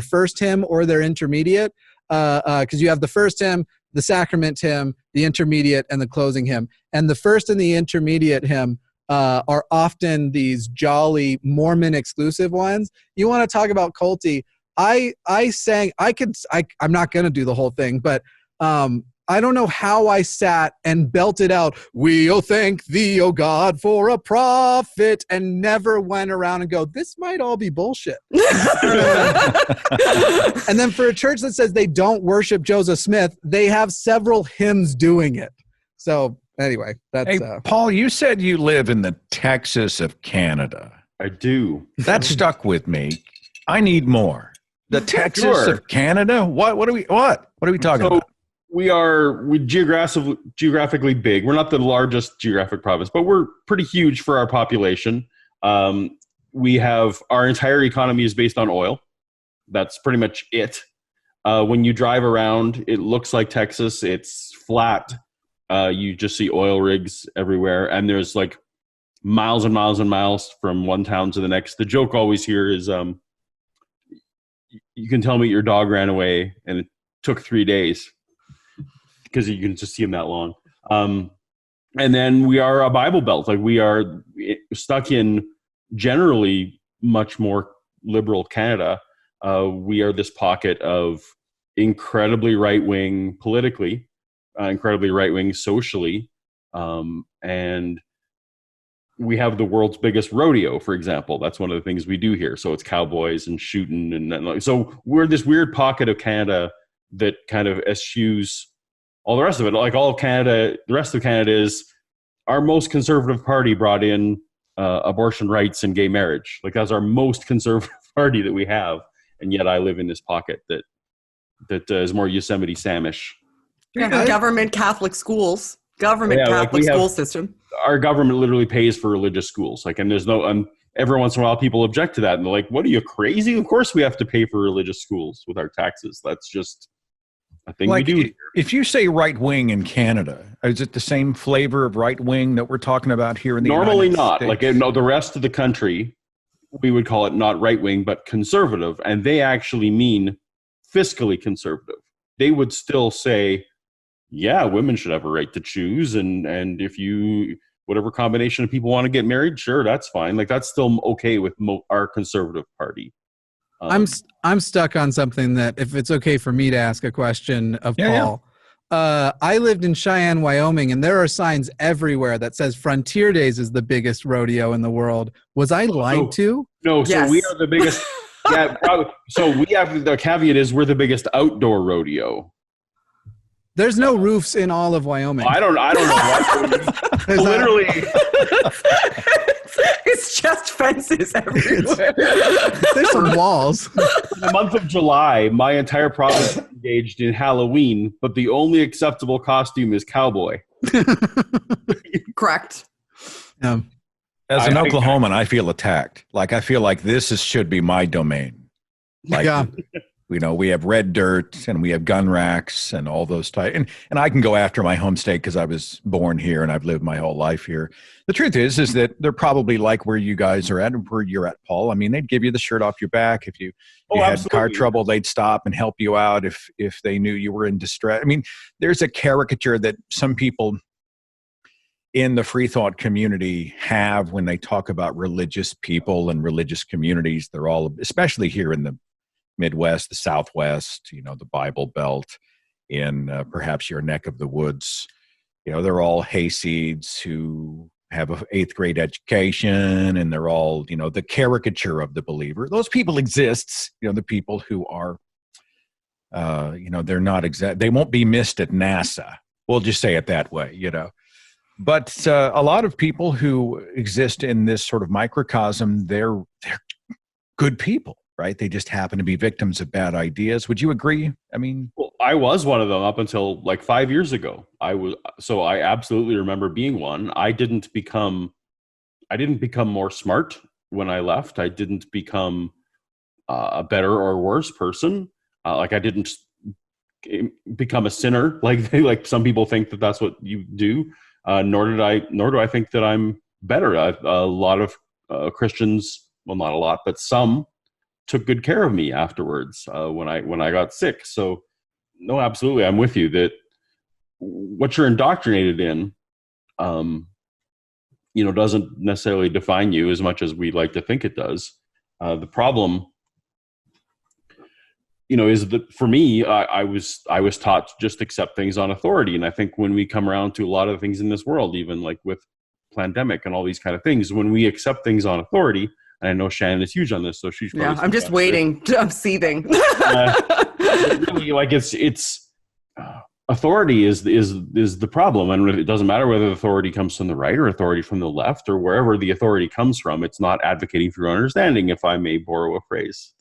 first hymn or their intermediate. Because you have the first hymn, the sacrament hymn, the intermediate, and the closing hymn. And the first and the intermediate hymn are often these jolly Mormon exclusive ones. You want to talk about culty? I'm not going to do the whole thing, but I don't know how I sat and belted out, "We'll thank thee, O God, for a prophet," and never went around and go, "This might all be bullshit." And then for a church that says they don't worship Joseph Smith, they have several hymns doing it. So anyway, that's... Hey, Paul, you said you live in the Texas of Canada. I do. That stuck with me. I need more. The Texas of Canada? What are we talking about? We geographically big. We're not the largest geographic province, but we're pretty huge for our population. We have our entire economy is based on oil. That's pretty much it. When you drive around, it looks like Texas. It's flat. You just see oil rigs everywhere, and there's like miles and miles and miles from one town to the next. The joke always here is, you can tell me your dog ran away, and it took 3 days because you can just see them that long. And then we are a Bible Belt. Like, we are stuck in generally much more liberal Canada. We are this pocket of incredibly right-wing politically, incredibly right-wing socially, and we have the world's biggest rodeo, for example. That's one of the things we do here. So it's cowboys and shooting, and so we're this weird pocket of Canada that kind of eschews all the rest of it. Like, all of Canada, the rest of Canada is our most conservative party brought in abortion rights and gay marriage. Like, that's our most conservative party that we have, and yet I live in this pocket that is more Yosemite Samish. Government Catholic schools. Catholic school system. Our government literally pays for religious schools. Like, and there's no, every once in a while people object to that. And they're like, what, are you crazy? Of course we have to pay for religious schools with our taxes. That's just a thing we do. If you say right wing in Canada, is it the same flavor of right wing that we're talking about here in the Normally United not. States? Like, no, the rest of the country, we would call it not right wing, but conservative. And they actually mean fiscally conservative. They would still say, yeah, women should have a right to choose, and if you, whatever combination of people want to get married, sure, that's fine. Like, that's still okay with our conservative party. I'm stuck on something that, if it's okay for me to ask a question of Paul. Yeah. I lived in Cheyenne, Wyoming, and there are signs everywhere that says Frontier Days is the biggest rodeo in the world. Was I lied to? No, yes. So we are the biggest. Yeah, probably. So we have, the caveat is we're the biggest outdoor rodeo. There's no roofs in all of Wyoming. I don't know what. Literally. It's just fences everywhere. There's some walls. In the month of July, my entire province is engaged in Halloween, but the only acceptable costume is cowboy. Correct. As an Oklahoman, I feel attacked. Like, I feel like this should be my domain. Like, yeah. We have red dirt and we have gun racks and all those types. And I can go after my home state because I was born here and I've lived my whole life here. The truth is that they're probably like where you guys are at and where you're at, Paul. I mean, they'd give you the shirt off your back. If you had car trouble, they'd stop and help you out if they knew you were in distress. I mean, there's a caricature that some people in the free thought community have when they talk about religious people and religious communities. They're all, especially here in the Midwest, the Southwest, the Bible Belt, in perhaps your neck of the woods. They're all hayseeds who have an 8th grade education, and they're all, the caricature of the believer. Those people exist, the people who are, they're not exact. They won't be missed at NASA. We'll just say it that way, But a lot of people who exist in this sort of microcosm, they're good people. Right? They just happen to be victims of bad ideas. Would you agree? I mean, well, I was one of them up until like 5 years ago. I absolutely remember being one. I didn't become more smart when I left. I didn't become a better or worse person. Like, I didn't become a sinner. Like some people think that that's what you do. Nor do I think that I'm better. A lot of Christians, well, not a lot, but some, took good care of me afterwards when I got sick. So no, absolutely, I'm with you that what you're indoctrinated in, doesn't necessarily define you as much as we like to think it does. The problem for me, I was taught to just accept things on authority. And I think when we come around to a lot of things in this world, even like with pandemic and all these kind of things, when we accept things on authority, and I know Shannon is huge on this, so she's probably I'm just waiting. I'm seething. Really, like it's authority is the problem, and it doesn't matter whether the authority comes from the right or authority from the left or wherever the authority comes from. It's not advocating for your understanding, if I may borrow a phrase.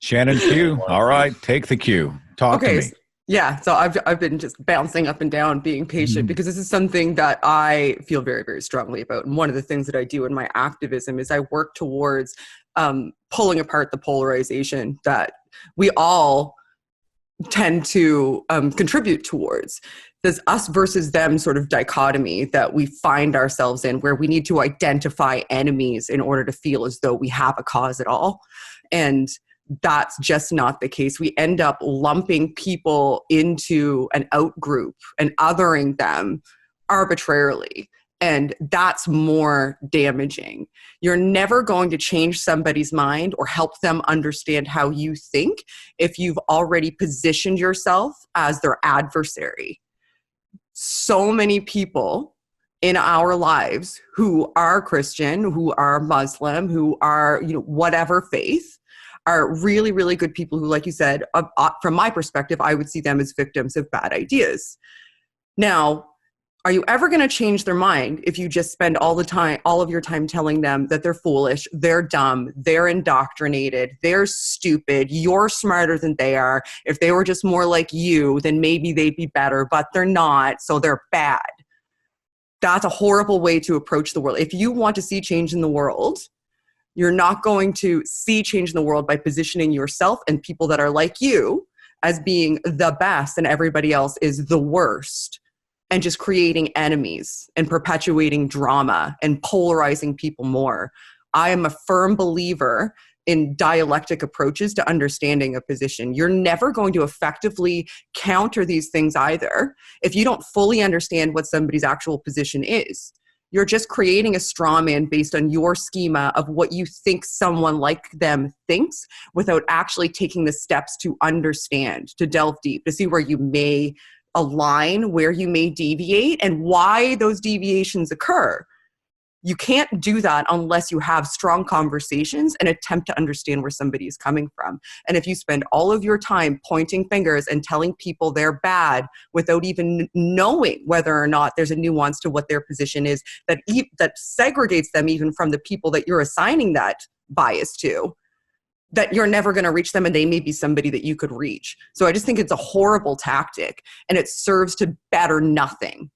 Shannon Q. All right, take the cue. Talk to me. Yeah, so I've been just bouncing up and down, being patient, because this is something that I feel very, very strongly about. And one of the things that I do in my activism is I work towards pulling apart the polarization that we all tend to contribute towards. This us versus them sort of dichotomy that we find ourselves in, where we need to identify enemies in order to feel as though we have a cause at all. And that's just not the case. We end up lumping people into an out group and othering them arbitrarily. And that's more damaging. You're never going to change somebody's mind or help them understand how you think if you've already positioned yourself as their adversary. So many people in our lives who are Christian, who are Muslim, who are, whatever faith, are really, really good people who, like you said, from my perspective, I would see them as victims of bad ideas. Now, are you ever going to change their mind if you just spend all of your time telling them that they're foolish, they're dumb, they're indoctrinated, they're stupid, you're smarter than they are. If they were just more like you, then maybe they'd be better, but they're not, so they're bad. That's a horrible way to approach the world. If you want to see change in the world, you're not going to see change in the world by positioning yourself and people that are like you as being the best and everybody else is the worst, and just creating enemies and perpetuating drama and polarizing people more. I am a firm believer in dialectic approaches to understanding a position. You're never going to effectively counter these things either if you don't fully understand what somebody's actual position is. You're just creating a straw man based on your schema of what you think someone like them thinks, without actually taking the steps to understand, to delve deep, to see where you may align, where you may deviate, and why those deviations occur. You can't do that unless you have strong conversations and attempt to understand where somebody is coming from. And if you spend all of your time pointing fingers and telling people they're bad without even knowing whether or not there's a nuance to what their position is that segregates them even from the people that you're assigning that bias to, that you're never going to reach them, and they may be somebody that you could reach. So I just think it's a horrible tactic, and it serves to better nothing.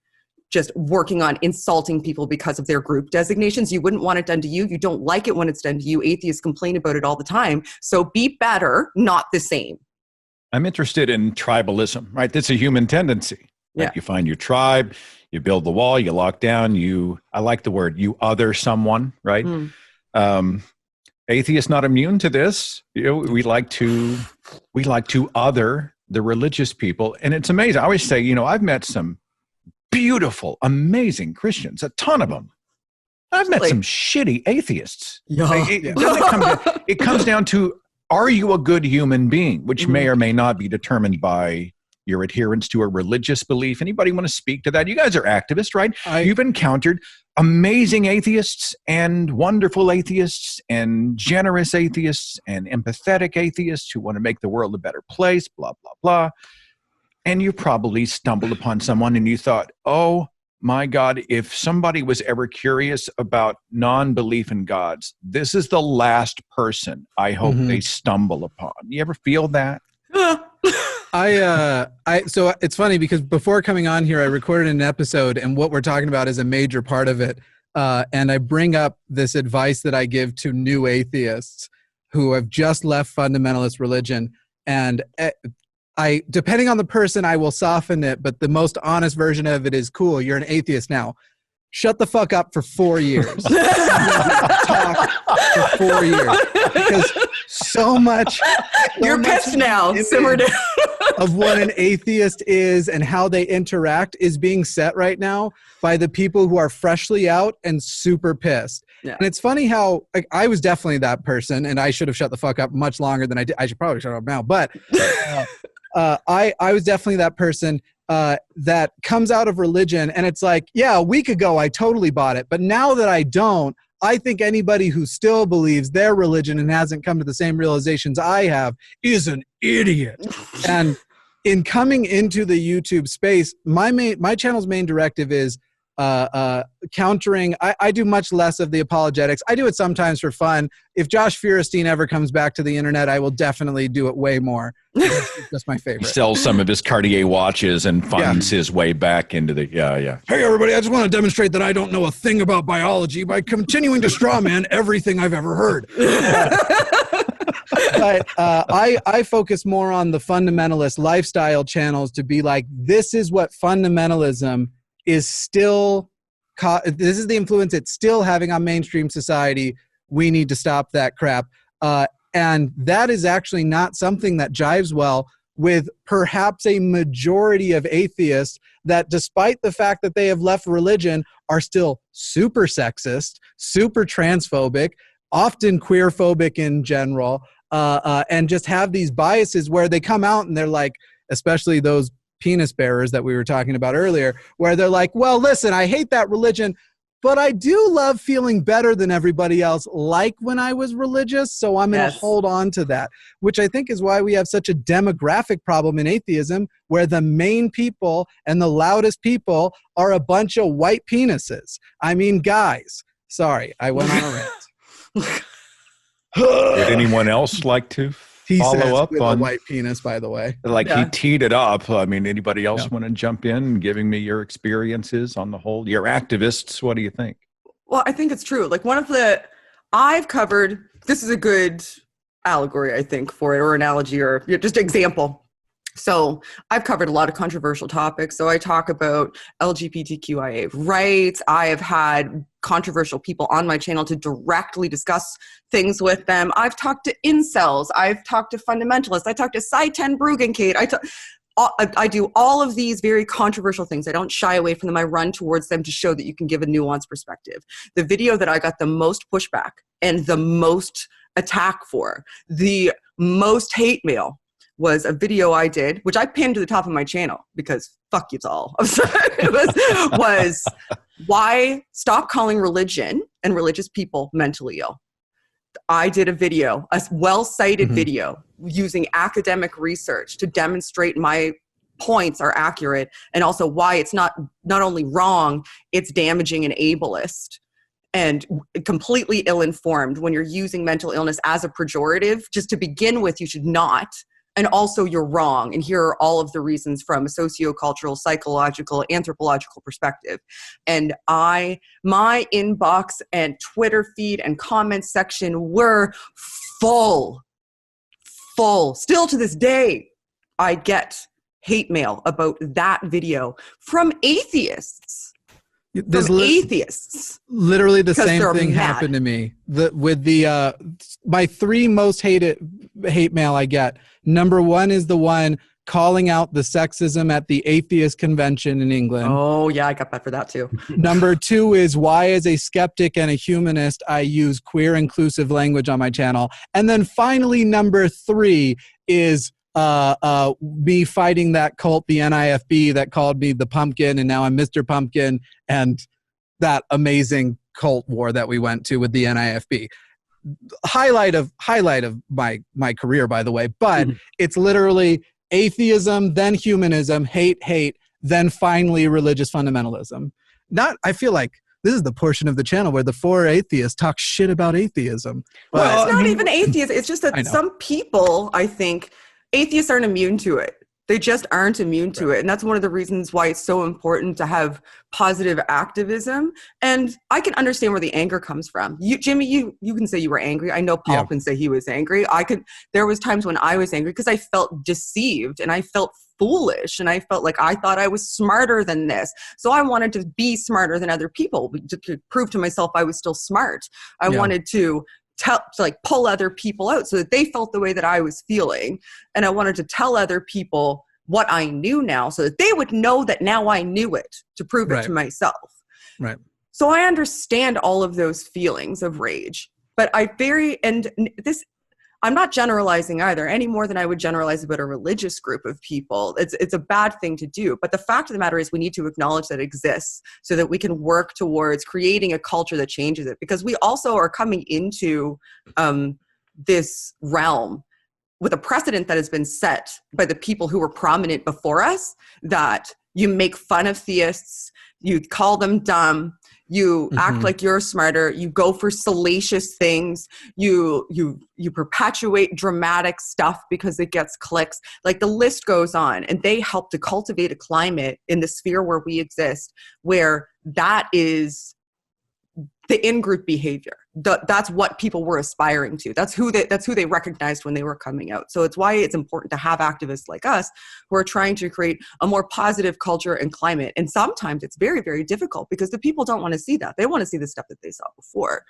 Just working on insulting people because of their group designations. You wouldn't want it done to you. You don't like it when it's done to you. Atheists complain about it all the time. So be better, not the same. I'm interested in tribalism, right? That's a human tendency. Right? Yeah. You find your tribe, you build the wall, you lock down, I like the word, you other someone, right? Atheists not immune to this. We like to other the religious people. And it's amazing. I always say, I've met some beautiful, amazing Christians, a ton of them. I've met some shitty atheists. Yeah. It comes down to, are you a good human being, which may or may not be determined by your adherence to a religious belief. Anybody want to speak to that? You guys are activists, right? You've encountered amazing atheists and wonderful atheists and generous atheists and empathetic atheists who want to make the world a better place, blah, blah, blah. And you probably stumbled upon someone and you thought, oh my God, if somebody was ever curious about non-belief in gods, this is the last person I hope they stumble upon. You ever feel that? So it's funny because before coming on here, I recorded an episode, and what we're talking about is a major part of it. And I bring up this advice that I give to new atheists who have just left fundamentalist religion. And depending on the person, I will soften it, but the most honest version of it is, cool, you're an atheist now. Shut the fuck up for 4 years. Talk for 4 years. Because so much. You're pissed now. Simmer down. Of what an atheist is and how they interact is being set right now by the people who are freshly out and super pissed. Yeah. And it's funny how I was definitely that person, and I should have shut the fuck up much longer than I did. I should probably shut up now, but I was definitely that person that comes out of religion, and it's like, yeah, a week ago I totally bought it, but now that I don't, I think anybody who still believes their religion and hasn't come to the same realizations I have is an idiot. And in coming into the YouTube space, my channel's main directive is countering. I do much less of the apologetics. I do it sometimes for fun. If Josh Feuerstein ever comes back to the internet, I will definitely do it way more. It's just my favorite. He sells some of his Cartier watches and finds his way back into the, Hey, everybody, I just want to demonstrate that I don't know a thing about biology by continuing to straw man everything I've ever heard. But I focus more on the fundamentalist lifestyle channels to be like, this is what fundamentalism is still, this is the influence it's still having on mainstream society. We need to stop that crap. And that is actually not something that jives well with perhaps a majority of atheists that, despite the fact that they have left religion, are still super sexist, super transphobic, often queerphobic in general, and just have these biases where they come out and they're like, especially those penis bearers that we were talking about earlier, where they're like, well, listen, I hate that religion, but I do love feeling better than everybody else, like when I was religious, so I'm going to hold on to that, which I think is why we have such a demographic problem in atheism, where the main people and the loudest people are a bunch of white penises. I mean, guys. Sorry, I went on a rant. Would anyone else like to follow up with on a white penis, by the way? Like he teed it up. I mean, anybody else want to jump in, giving me your experiences on the whole? You're activists. What do you think? Well, I think it's true. Like I've covered, this is a good allegory, I think, for it, or analogy, or just example. So I've covered a lot of controversial topics. So I talk about LGBTQIA rights. I have had controversial people on my channel to directly discuss things with them. I've talked to incels. I've talked to fundamentalists. I talked to Cy-10 Brugenkate. I do all of these very controversial things. I don't shy away from them. I run towards them to show that you can give a nuanced perspective. The video that I got the most pushback and the most attack for, the most hate mail, was a video I did, which I pinned to the top of my channel because fuck you all. I'm sorry. It was why stop calling religion and religious people mentally ill. I did a video, a well-cited video using academic research to demonstrate my points are accurate, and also why it's not only wrong, it's damaging and ableist and completely ill-informed. When you're using mental illness as a pejorative, just to begin with, you should not. And also you're wrong. And here are all of the reasons from a sociocultural, psychological, anthropological perspective. And my inbox and Twitter feed and comment section were full. Still to this day, I get hate mail about that video from atheists. Atheists. Literally the same thing happened to me. My three most hate mail I get. Number one is the one calling out the sexism at the atheist convention in England. Oh yeah, I got that for that too. Number two is why, as a skeptic and a humanist, I use queer inclusive language on my channel. And then finally, number three is me fighting that cult, the NIFB, that called me the pumpkin, and now I'm Mr. Pumpkin, and that amazing cult war that we went to with the NIFB. Highlight of my career, by the way, but it's literally atheism, then humanism, hate, then finally religious fundamentalism. I feel like this is the portion of the channel where the four atheists talk shit about atheism. Well, it's not even atheism. It's just that some people, I think, atheists aren't immune to it. They just aren't immune to it. And that's one of the reasons why it's so important to have positive activism. And I can understand where the anger comes from. Jimmy, you can say you were angry. I know Paul can say he was angry. There was times when I was angry because I felt deceived and I felt foolish and I felt like I thought I was smarter than this. So I wanted to be smarter than other people to prove to myself I was still smart. I wanted to pull other people out so that they felt the way that I was feeling. And I wanted to tell other people what I knew now so that they would know that now I knew it, to prove it to myself. Right. So I understand all of those feelings of rage, but I'm not generalizing either, any more than I would generalize about a religious group of people. It's a bad thing to do. But the fact of the matter is we need to acknowledge that it exists so that we can work towards creating a culture that changes it. Because we also are coming into this realm with a precedent that has been set by the people who were prominent before us, that you make fun of theists, you call them dumb, you act like you're smarter, you go for salacious things, you perpetuate dramatic stuff because it gets clicks. Like the list goes on, and they help to cultivate a climate in the sphere where we exist, where that is the in-group behavior. That's what people were aspiring to. That's who they recognized when they were coming out. So it's why it's important to have activists like us who are trying to create a more positive culture and climate. And sometimes it's very, very difficult because the people don't want to see that. They want to see the stuff that they saw before.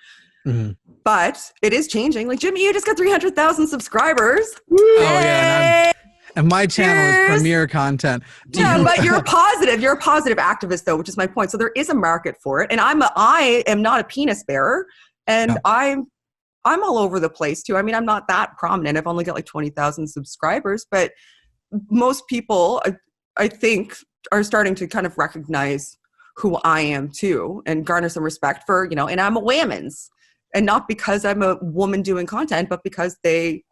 But it is changing. Like, Jimmy, you just got 300,000 subscribers. Oh, yeah. And my channel is premier content. Yeah, but you're a positive activist, though, which is my point. So there is a market for it. And I am not a penis bearer. And I'm all over the place, too. I mean, I'm not that prominent. I've only got like 20,000 subscribers. But most people, I think, are starting to kind of recognize who I am, too, and garner some respect for, and I'm a women's. And not because I'm a woman doing content, but because they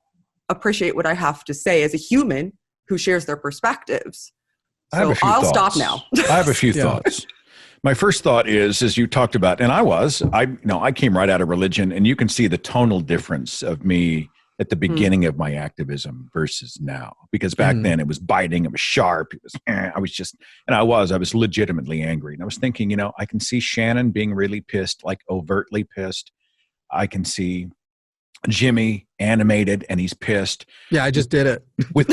appreciate what I have to say as a human who shares their perspectives. So I'll stop now. I have a few thoughts. My first thought is, as you talked about, and I came right out of religion, and you can see the tonal difference of me at the beginning of my activism versus now. Because back then it was biting, it was sharp, I was legitimately angry. And I was thinking, I can see Shannon being really pissed, like overtly pissed. I can see Jimmy animated and he's pissed. Yeah, I just did it. With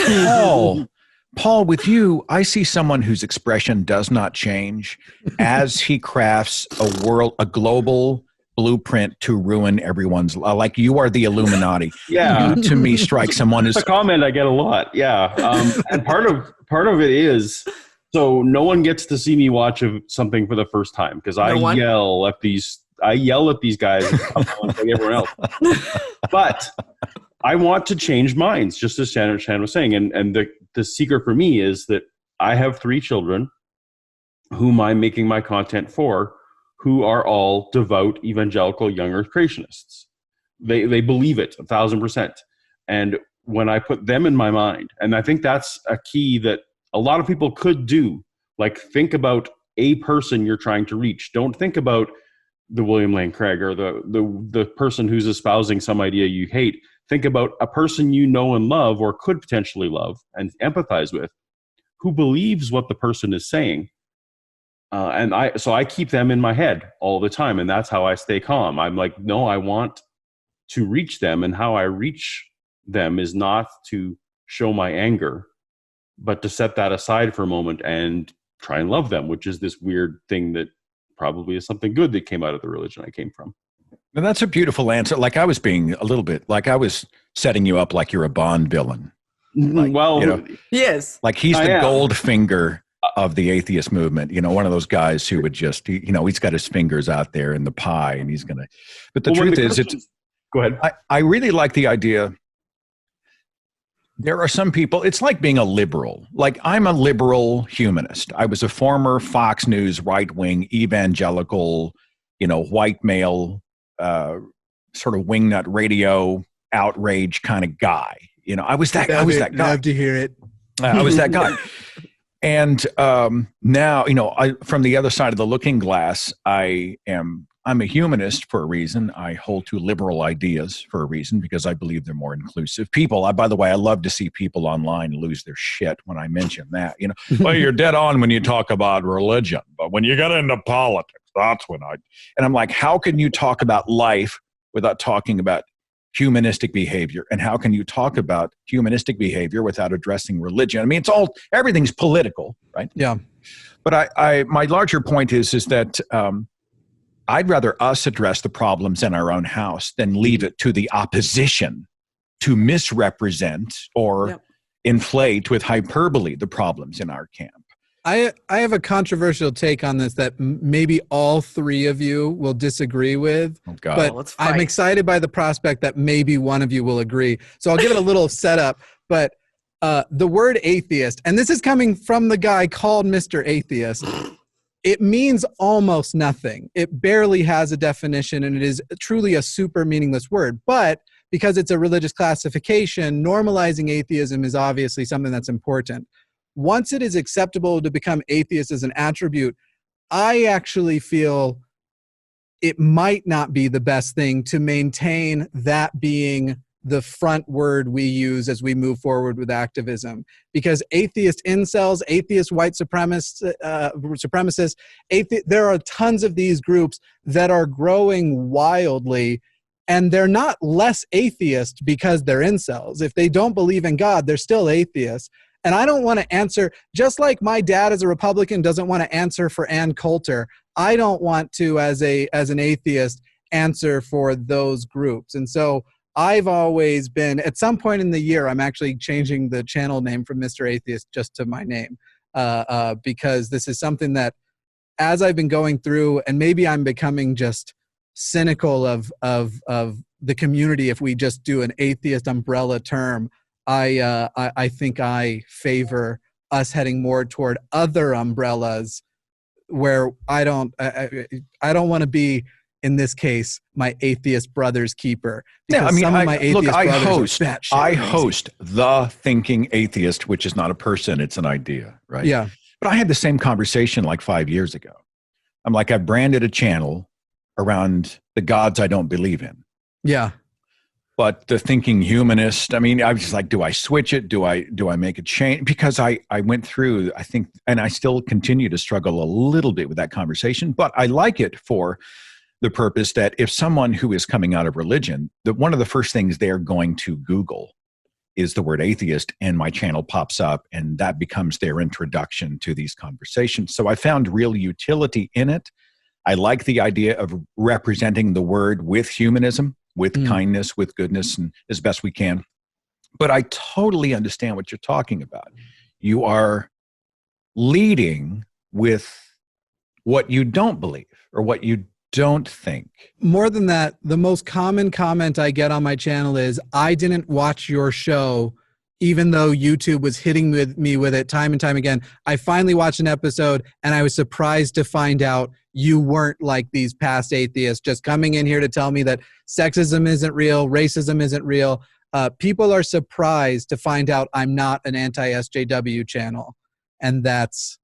Paul, with you, I see someone whose expression does not change as he crafts a global blueprint to ruin everyone's life. Like you are the Illuminati. Yeah. You, to me, strike someone as a comment I get a lot. Yeah. And part of it is, so no one gets to see me watch something for the first time because I yell at these guys like everyone else. But I want to change minds, just as Shannon was saying. And the secret for me is that I have 3 children whom I'm making my content for, who are all devout evangelical young earth creationists. They believe it 1,000%. And when I put them in my mind, and I think that's a key that a lot of people could do, like think about a person you're trying to reach. Don't think about the William Lane Craig or the person who's espousing some idea you hate. Think about a person you know and love or could potentially love and empathize with, who believes what the person is saying. So I keep them in my head all the time, and that's how I stay calm. I'm like, no, I want to reach them, and how I reach them is not to show my anger, but to set that aside for a moment and try and love them, which is this weird thing that probably is something good that came out of the religion I came from. And that's a beautiful answer. Like I was being a little bit, like I was setting you up like you're a Bond villain. Like, yes. Like he's the Goldfinger of the atheist movement, one of those guys who would just, he's got his fingers out there in the pie and he's going to, but the truth is, go ahead. I really like the idea. There are some people, it's like being a liberal. Like I'm a liberal humanist. I was a former Fox News right-wing evangelical, white male, sort of wingnut radio outrage kind of guy. I was that guy. Love to hear it. I was that guy. And now, from the other side of the looking glass, I'm a humanist for a reason. I hold to liberal ideas for a reason because I believe they're more inclusive. By the way, I love to see people online lose their shit when I mention that. Well, you're dead on when you talk about religion, but when you get into politics, that's when and I'm like, how can you talk about life without talking about humanistic behavior? And how can you talk about humanistic behavior without addressing religion? I mean, everything's political, right? Yeah. But my larger point is that I'd rather us address the problems in our own house than leave it to the opposition to misrepresent or inflate with hyperbole the problems in our camp. I have a controversial take on this that maybe all three of you will disagree with. Oh, God. But Let's fight. I'm excited by the prospect that maybe one of you will agree. So I'll give it a little setup. But the word atheist, and this is coming from the guy called Mr. Atheist, it means almost nothing. It barely has a definition, and it is truly a super meaningless word. But because it's a religious classification, normalizing atheism is obviously something that's important. Once it is acceptable to become atheist as an attribute, I actually feel it might not be the best thing to maintain that being the front word we use as we move forward with activism. Because atheist incels, atheist white supremacists, there are tons of these groups that are growing wildly, and they're not less atheist because they're incels. If they don't believe in God, they're still atheists. And I don't want to answer, just like my dad as a Republican doesn't want to answer for Ann Coulter, I don't want to, as an atheist, answer for those groups. And so I've always been, at some point in the year, I'm actually changing the channel name from Mr. Atheist just to my name, because this is something that, as I've been going through, and maybe I'm becoming just cynical of the community if we just do an atheist umbrella term, I think I favor us heading more toward other umbrellas where I don't want to be, in this case, my atheist brother's keeper. Yeah, I mean, I host host The Thinking Atheist, which is not a person, it's an idea, right? Yeah. But I had the same conversation like 5 years ago. I'm like, I branded a channel around the gods I don't believe in. Yeah. But the thinking humanist, I mean, I was just like, do I switch it? Do I make a change? Because I went through, I think, and I still continue to struggle a little bit with that conversation, but I like it for the purpose that if someone who is coming out of religion, that one of the first things they're going to Google is the word atheist, and my channel pops up, and that becomes their introduction to these conversations. So I found real utility in it. I like the idea of representing the word with humanism, with kindness, with goodness, and as best we can. But I totally understand what you're talking about. You are leading with what you don't believe or what you don't think. More than that, the most common comment I get on my channel is, I didn't watch your show, even though YouTube was hitting me with it time and time again. I finally watched an episode, and I was surprised to find out you weren't like these past atheists, just coming in here to tell me that sexism isn't real, racism isn't real. People are surprised to find out I'm not an anti-SJW channel. And that's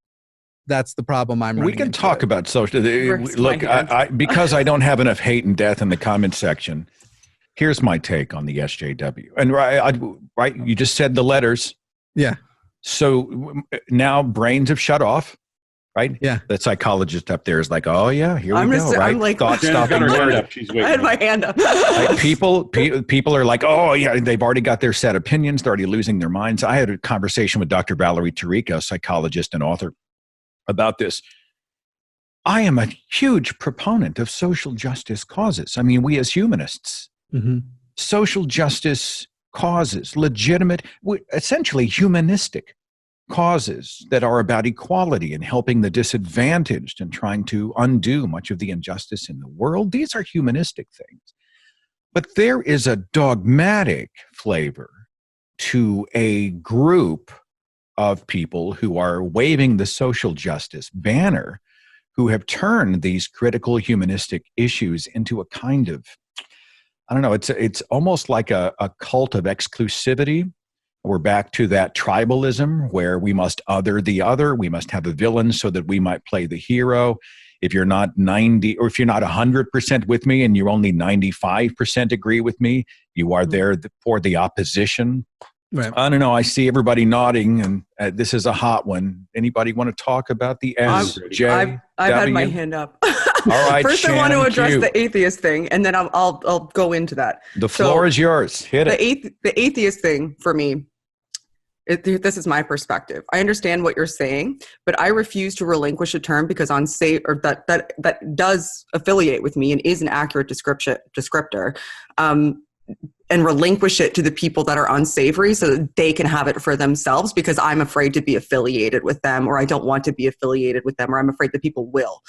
the problem I'm running We can into. talk about social. Look, because I don't have enough hate and death in the comment section, here's my take on the SJW. And right, you just said the letters. Yeah. So now brains have shut off, right? Yeah. The psychologist up there is like, oh yeah, here we go, right? I'm like, Thought Jen's got her hand stopping. up. She's waiting. I had my hand up. Like people are like, oh yeah, they've already got their set opinions. They're already losing their minds. I had a conversation with Dr. Valerie Tarika, a psychologist and author, about this. I am a huge proponent of social justice causes. I mean, we as humanists, social justice causes, legitimate, essentially humanistic causes that are about equality and helping the disadvantaged and trying to undo much of the injustice in the world. These are humanistic things. But there is a dogmatic flavor to a group of people who are waving the social justice banner, who have turned these critical humanistic issues into a kind of, I don't know, it's almost like a cult of exclusivity. We're back to that tribalism where we must other the other. We must have a villain so that we might play the hero. If you're not 90, or if you're not 100% with me and you're only 95% agree with me, you are there for the opposition. Right. I don't know. I see everybody nodding, and this is a hot one. Anybody want to talk about the SJW? I've had my hand up. All right. First, I want to Shannon address Q. the atheist thing, and then I'll go into that. The floor is yours. Hit it. The atheist thing for me. This is my perspective. I understand what you're saying, but I refuse to relinquish a term because that does affiliate with me and is an accurate descriptor. and relinquish it to the people that are unsavory so that they can have it for themselves, because I'm afraid to be affiliated with them, or I don't want to be affiliated with them, or I'm afraid that people will.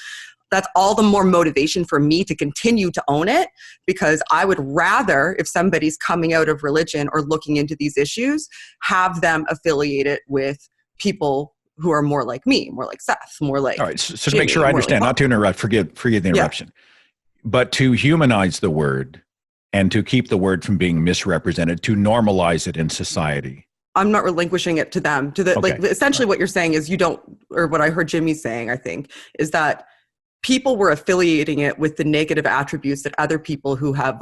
That's all the more motivation for me to continue to own it, because I would rather, if somebody's coming out of religion or looking into these issues, have them affiliated with people who are more like me, more like Seth, more like. All right. So to Jimmy, make sure I understand, not to interrupt, forgive the interruption, but to humanize the word and to keep the word from being misrepresented, to normalize it in society. I'm not relinquishing it to them. To the Okay. like, essentially, what you're saying is you don't, or what I heard Jimmy saying, I think, is that people were affiliating it with the negative attributes that other people who have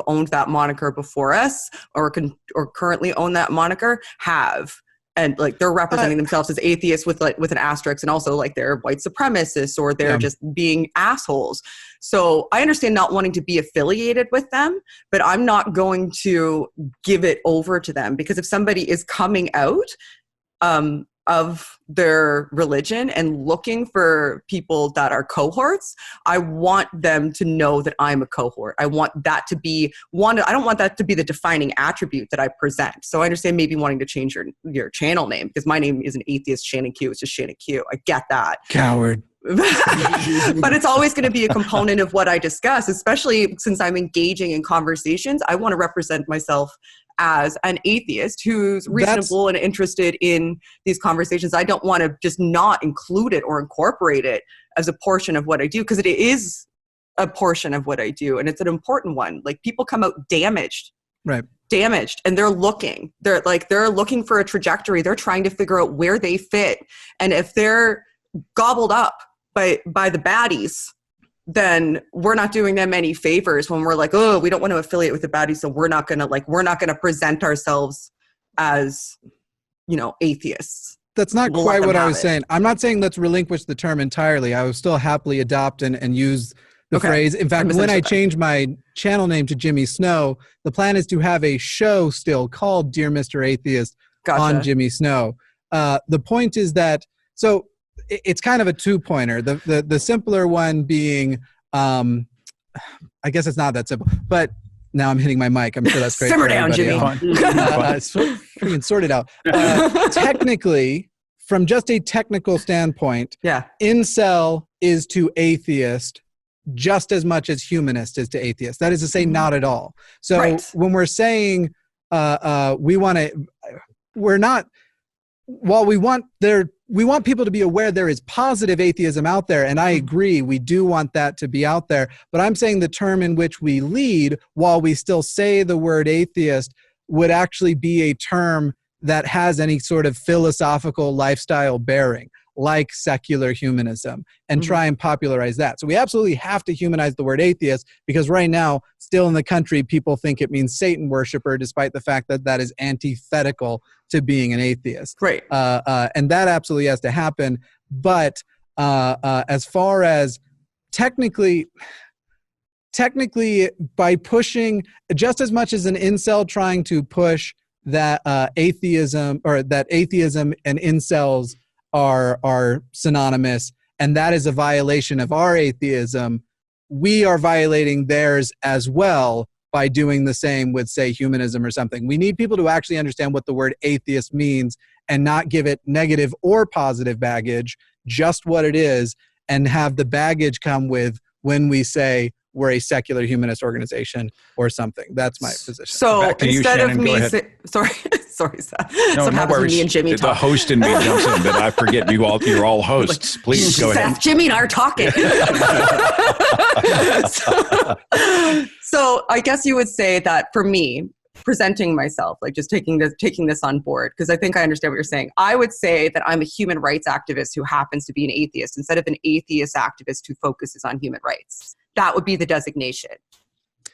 owned that moniker before us, or currently own that moniker, have. And like they're representing themselves as atheists with an asterisk, and also like they're white supremacists, or they're just being assholes. So I understand not wanting to be affiliated with them, but I'm not going to give it over to them, because if somebody is coming out of their religion and looking for people that are cohorts, I want them to know that I'm a cohort. I want that to be one. I don't want that to be the defining attribute that I present. So I understand maybe wanting to change your channel name, because my name is an atheist Shannon Q. It's just Shannon Q. I get that. Coward. But it's always going to be a component of what I discuss, especially since I'm engaging in conversations. I want to represent myself as an atheist who's reasonable and interested in these conversations. I don't want to just not include it or incorporate it as a portion of what I do, because it is a portion of what I do, and it's an important one. Like, people come out damaged, and they're looking for a trajectory. They're trying to figure out where they fit, and if they're gobbled up by the baddies, then we're not doing them any favors when we're like, oh, we don't want to affiliate with the baddies, so we're not gonna present ourselves as, atheists. That's not quite what I was saying. I'm not saying let's relinquish the term entirely. I will still happily adopt and use the phrase. In fact, when I change my channel name to Jimmy Snow, the plan is to have a show still called Dear Mr. Atheist on Jimmy Snow. The point is that, so it's kind of a two-pointer. The simpler one being, I guess it's not that simple, but now I'm hitting my mic. I'm sure that's great. Simmer down, Jimmy. Sort it out. Technically, from just a technical standpoint, incel is to atheist just as much as humanist is to atheist. That is to say, not at all. So when we're saying we want people to be aware there is positive atheism out there, and I agree, we do want that to be out there, but I'm saying the term in which we lead, while we still say the word atheist, would actually be a term that has any sort of philosophical lifestyle bearing, like secular humanism, and try and popularize that. So we absolutely have to humanize the word atheist, because right now, still in the country, people think it means Satan worshiper, despite the fact that that is antithetical to being an atheist. Right. And that absolutely has to happen. But as far as technically, by pushing, just as much as an incel trying to push that atheism and incels are synonymous, and that is a violation of our atheism, we are violating theirs as well by doing the same with, say, humanism or something. We need people to actually understand what the word atheist means and not give it negative or positive baggage, just what it is, and have the baggage come with when we say we're a secular humanist organization or something. That's my position. So instead of me sorry, Seth. No, no worries. Me and Jimmy the host in me jumps in, but I forget you're all hosts. Please go ahead. Jimmy and I are talking. So I guess you would say that for me, presenting myself, like just taking this on board, because I think I understand what you're saying. I would say that I'm a human rights activist who happens to be an atheist, instead of an atheist activist who focuses on human rights. That would be the designation.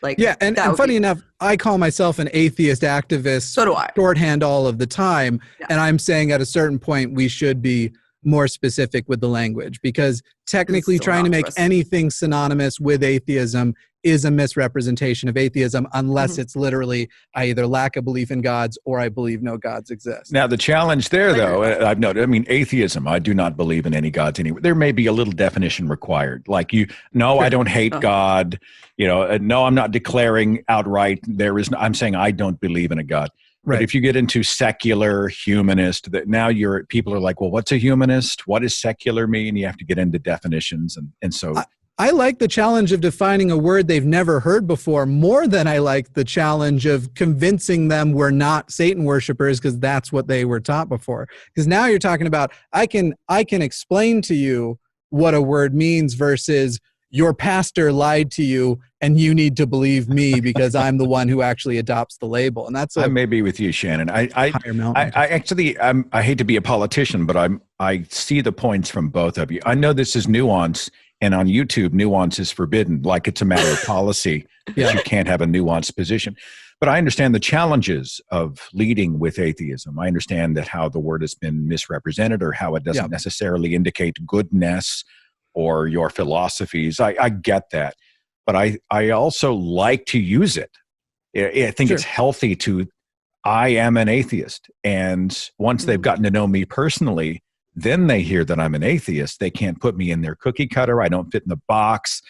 And funny enough, I call myself an atheist activist. So do I. Shorthand all of the time. Yeah. And I'm saying at a certain point we should be more specific with the language, because technically It's so trying to make innocuous. anything synonymous with atheism is a misrepresentation of atheism, unless it's literally I either lack a belief in gods or I believe no gods exist. Now, the challenge there, I agree though, with I've noted, I mean, atheism, I do not believe in any gods anywhere. There may be a little definition required. Like no, I don't hate God. No, I'm not declaring outright I'm saying I don't believe in a God. Right. But if you get into secular, humanist, that now people are like, well, what's a humanist? What does secular mean? You have to get into definitions. And so I like the challenge of defining a word they've never heard before more than I like the challenge of convincing them we're not Satan worshipers, because that's what they were taught before. Because now you're talking about, I can explain to you what a word means versus your pastor lied to you and you need to believe me because I'm the one who actually adopts the label. And that's I may be with you, Shannon. higher mountain. I actually, I hate to be a politician, but I see the points from both of you. I know this is nuance, and on YouTube, nuance is forbidden. Like it's a matter of policy that you can't have a nuanced position. But I understand the challenges of leading with atheism. I understand that how the word has been misrepresented, or how it doesn't necessarily indicate goodness or your philosophies. I get that. But I also like to use it. I think it's healthy I am an atheist. And once they've gotten to know me personally, then they hear that I'm an atheist. They can't put me in their cookie cutter. I don't fit in the box.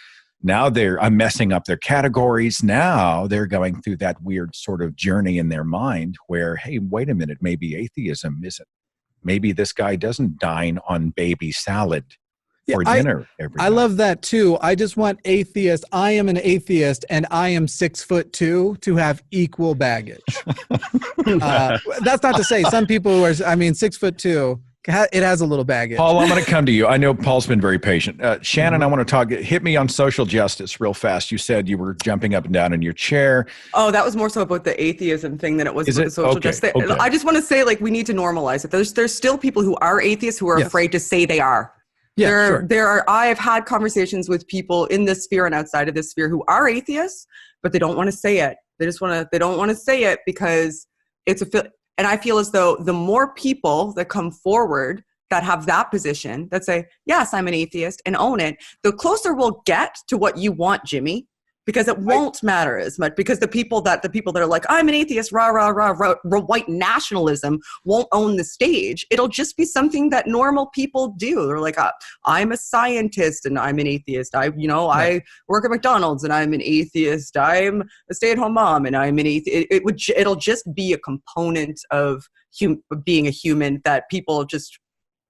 Now I'm messing up their categories. Now they're going through that weird sort of journey in their mind where, hey, wait a minute, maybe atheism isn't. Maybe this guy doesn't dine on baby salad for dinner every night. I love that too. I just want atheist. I am an atheist and I am 6'2" to have equal baggage. That's not to say some people who are, 6'2", it has a little baggage. Paul, I'm going to come to you. I know Paul's been very patient. Shannon, I want to hit me on social justice real fast. You said you were jumping up and down in your chair. Oh, that was more so about the atheism thing than it was about the social justice. Okay. I just want to say, we need to normalize it. There's still people who are atheists who are afraid to say they are. Yeah, I have had conversations with people in this sphere and outside of this sphere who are atheists, but they don't want to say it. They don't want to say it because and I feel as though the more people that come forward that have that position, that say, yes, I'm an atheist, and own it, the closer we'll get to what you want, Jimmy, because it won't matter as much, because the people that are like, I'm an atheist, rah, rah, rah, rah, white nationalism won't own the stage. It'll just be something that normal people do. They're like, I'm a scientist and I'm an atheist. I work at McDonald's and I'm an atheist. I'm a stay-at-home mom and I'm an atheist. It'll just be a component of being a human that people just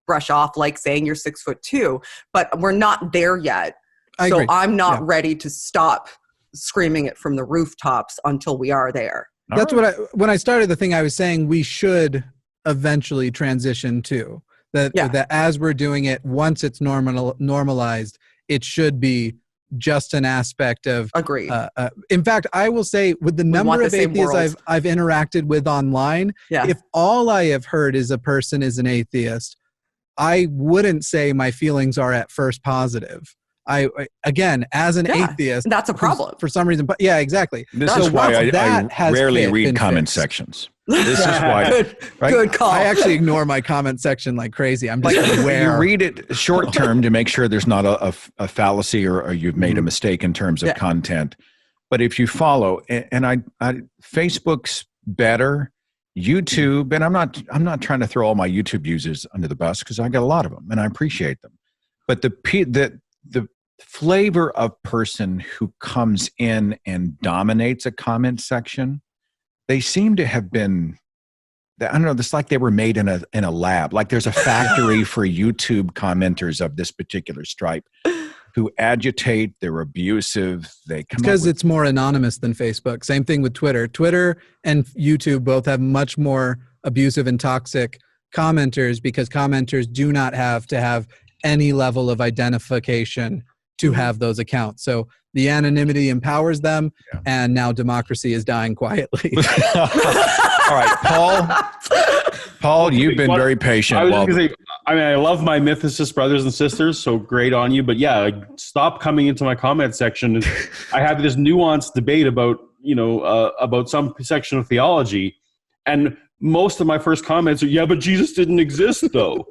brush off, like saying you're 6'2", but we're not there yet. I so agree. I'm not ready to stop screaming it from the rooftops until we are there. That's when I started the thing, I was saying we should eventually transition to that as we're doing it, once it's normalized, it should be just an aspect of agree. In fact, I will say with the number of atheists I've interacted with online, if all I have heard is a person is an atheist, I wouldn't say my feelings are at first positive. Again, as an atheist, that's a problem for some reason. But yeah, exactly. This is why I rarely read comment sections. This is why. Good call. I actually ignore my comment section like crazy. I'm just aware. You read it short term to make sure there's not a fallacy or you've made a mistake in terms of content. But if you follow, and I Facebook's better. YouTube, and I'm not trying to throw all my YouTube users under the bus because I got a lot of them and I appreciate them. But the flavor of person who comes in and dominates a comment section, they seem to have been, I don't know, it's like they were made in a lab. Like there's a factory for YouTube commenters of this particular stripe who agitate, they're abusive, they come because it's more anonymous than Facebook. Same thing with Twitter. Twitter and YouTube both have much more abusive and toxic commenters because commenters do not have to have any level of identification to have those accounts. So the anonymity empowers them, and now democracy is dying quietly. All right, Paul, you've been very patient. I love my mythicist brothers and sisters, so great on you. But stop coming into my comment section. I have this nuanced debate about some section of theology, and most of my first comments are, but Jesus didn't exist though.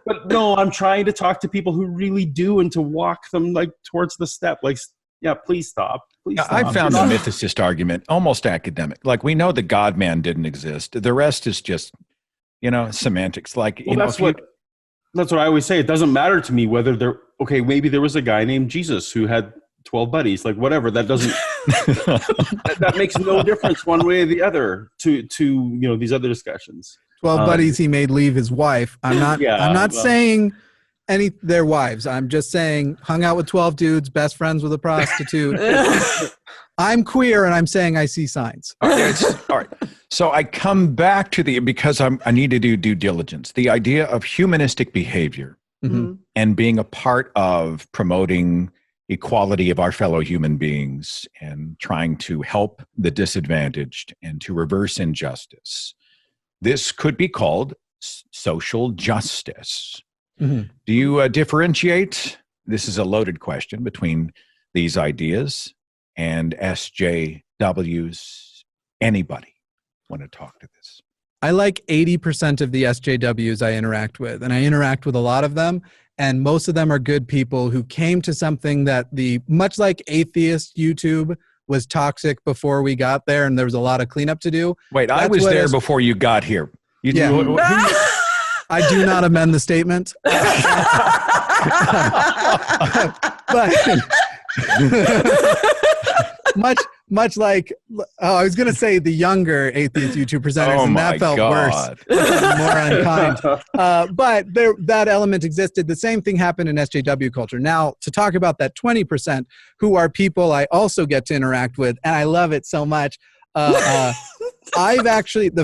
But no, I'm trying to talk to people who really do and to walk them like towards the step. Like, yeah, please stop. Please stop. I found the mythicist argument almost academic. Like, we know the God-man didn't exist. The rest is just, semantics. Like, that's what I always say. It doesn't matter to me whether maybe there was a guy named Jesus who had 12 buddies, like whatever. That doesn't, that makes no difference one way or the other to these other discussions. 12 buddies he made leave his wife. I'm not saying their wives. I'm just saying hung out with 12 dudes, best friends with a prostitute. I'm queer and I'm saying I see signs. All right. So I come back to because I need to do due diligence. The idea of humanistic behavior and being a part of promoting equality of our fellow human beings and trying to help the disadvantaged and to reverse injustice. This could be called social justice. Do you differentiate? This is a loaded question between these ideas and SJWs. Anybody want to talk to this? I like 80% of the SJWs I interact with, and I interact with a lot of them, and most of them are good people who came to something that much like Atheist YouTube was toxic before we got there, and there was a lot of cleanup to do. Wait, I was there before you got here. I do not amend the statement. But much like, I was going to say the younger Atheist YouTube presenters, and that felt worse, more unkind. But that element existed. The same thing happened in SJW culture. Now, to talk about that 20% who are people I also get to interact with, and I love it so much. The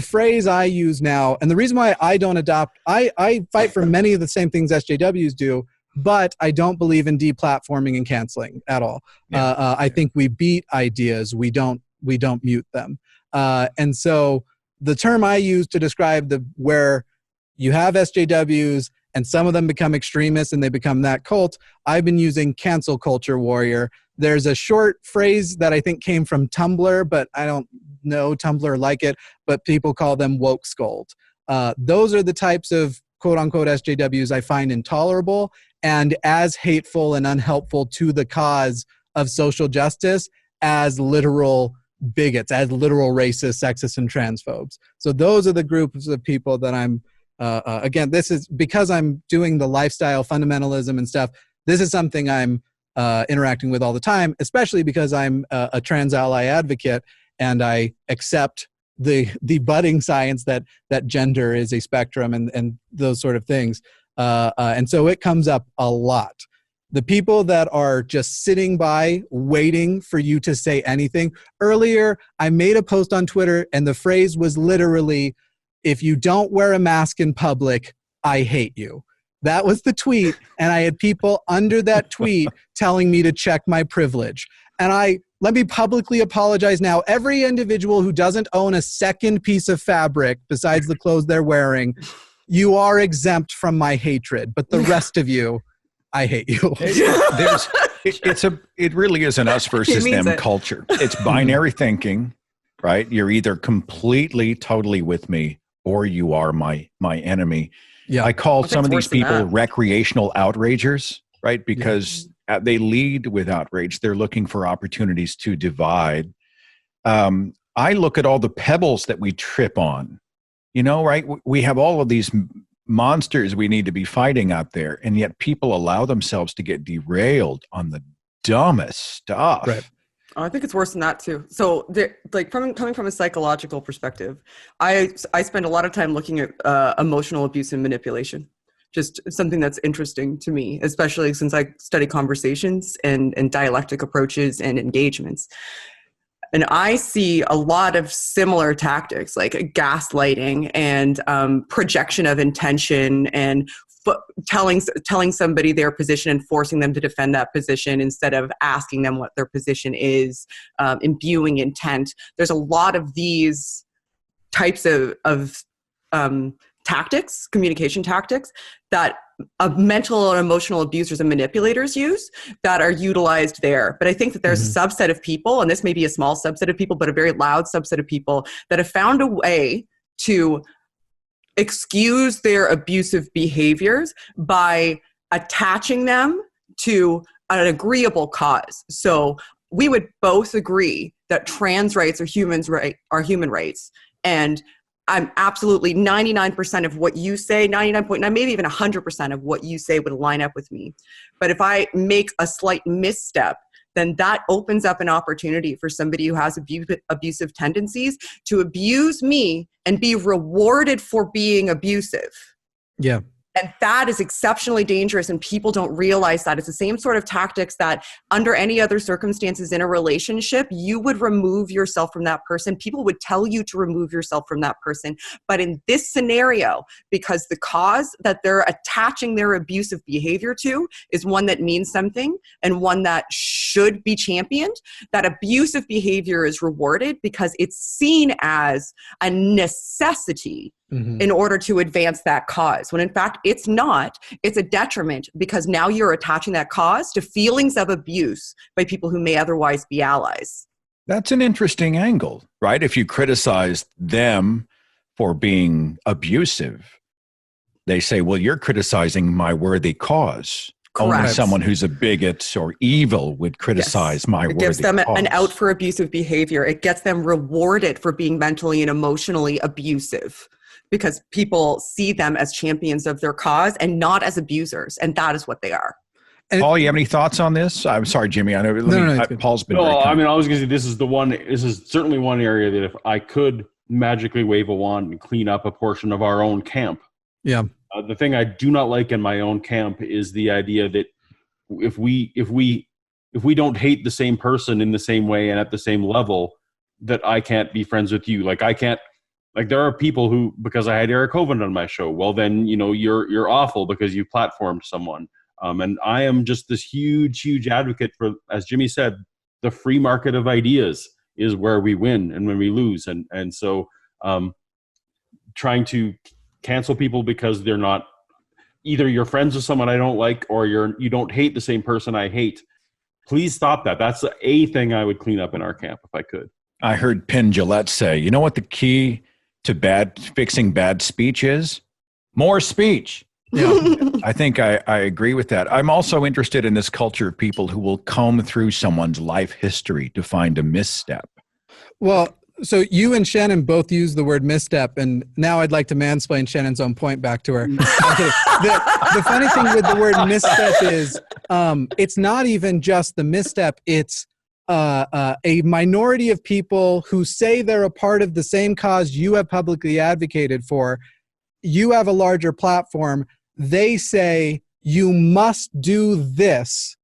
phrase I use now, and the reason why I don't adopt, I fight for many of the same things SJWs do, but I don't believe in deplatforming and canceling at all. I think we beat ideas. We don't mute them. And so the term I use to describe where you have SJWs and some of them become extremists and they become that cult, I've been using cancel culture warrior. There's a short phrase that I think came from Tumblr, but I don't know Tumblr like it, but people call them woke scold. Those are the types of quote-unquote SJWs I find intolerable and as hateful and unhelpful to the cause of social justice as literal bigots, as literal racists, sexists, and transphobes. So those are the groups of people that I'm, again, this is because I'm doing the lifestyle fundamentalism and stuff, this is something I'm interacting with all the time, especially because I'm a trans ally advocate and I accept the budding science that gender is a spectrum and those sort of things. And so it comes up a lot. The people that are just sitting by waiting for you to say anything. Earlier, I made a post on Twitter and the phrase was literally, if you don't wear a mask in public, I hate you. That was the tweet. And I had people under that tweet telling me to check my privilege. And let me publicly apologize now. Every individual who doesn't own a second piece of fabric besides the clothes they're wearing, you are exempt from my hatred. But the rest of you, I hate you. It really is an us versus them culture. It's binary thinking, right? You're either completely, totally with me, or you are my enemy. Yeah. I call some of these people recreational outragers, right? Because they lead with outrage. They're looking for opportunities to divide. I look at all the pebbles that we trip on, right? We have all of these monsters we need to be fighting out there, and yet people allow themselves to get derailed on the dumbest stuff. Right. Oh, I think it's worse than that too. So, coming from a psychological perspective, I spend a lot of time looking at emotional abuse and manipulation. Just something that's interesting to me, especially since I study conversations and dialectic approaches and engagements. And I see a lot of similar tactics like gaslighting and projection of intention and telling somebody their position and forcing them to defend that position instead of asking them what their position is, imbuing intent. There's a lot of these types of tactics, communication tactics, that mental and emotional abusers and manipulators use that are utilized there. But I think that there's a subset of people, and this may be a small subset of people, but a very loud subset of people that have found a way to excuse their abusive behaviors by attaching them to an agreeable cause. So we would both agree that trans rights are human rights. And I'm absolutely 99% of what you say, 99.9, maybe even 100% of what you say would line up with me. But if I make a slight misstep, then that opens up an opportunity for somebody who has abusive tendencies to abuse me and be rewarded for being abusive. Yeah. And that is exceptionally dangerous, and people don't realize that. It's the same sort of tactics that under any other circumstances in a relationship, you would remove yourself from that person. People would tell you to remove yourself from that person. But in this scenario, because the cause that they're attaching their abusive behavior to is one that means something and one that should be championed, that abusive behavior is rewarded because it's seen as a necessity in order to advance that cause, when in fact it's not. It's a detriment because now you're attaching that cause to feelings of abuse by people who may otherwise be allies. That's an interesting angle, right? If you criticize them for being abusive, they say, well, you're criticizing my worthy cause. Correct. Only someone who's a bigot or evil would criticize my worthy cause. It gives them an out for abusive behavior. It gets them rewarded for being mentally and emotionally abusive, because people see them as champions of their cause and not as abusers. And that is what they are. And Paul, you have any thoughts on this? I'm sorry, Jimmy. I know Paul's been. No, I mean, I was going to say this is certainly one area that if I could magically wave a wand and clean up a portion of our own camp. Yeah. The thing I do not like in my own camp is the idea that if we don't hate the same person in the same way and at the same level, that I can't be friends with you. Like I can't. Like there are people who, because I had Eric Hovind on my show, well then, you're awful because you platformed someone. And I am just this huge advocate for, as Jimmy said, the free market of ideas is where we win and when we lose. And so trying to cancel people because they're not, either you're friends with someone I don't like or you don't hate the same person I hate. Please stop that. That's a thing I would clean up in our camp if I could. I heard Penn Jillette say, you know what the key to fixing bad speech is? More speech. Yeah. I think I agree with that. I'm also interested in this culture of people who will comb through someone's life history to find a misstep. Well, so you and Shannon both use the word misstep, and now I'd like to mansplain Shannon's own point back to her. Okay. The funny thing with the word misstep is it's not even just the misstep, it's a minority of people who say they're a part of the same cause you have publicly advocated for. You have a larger platform. They say you must do this,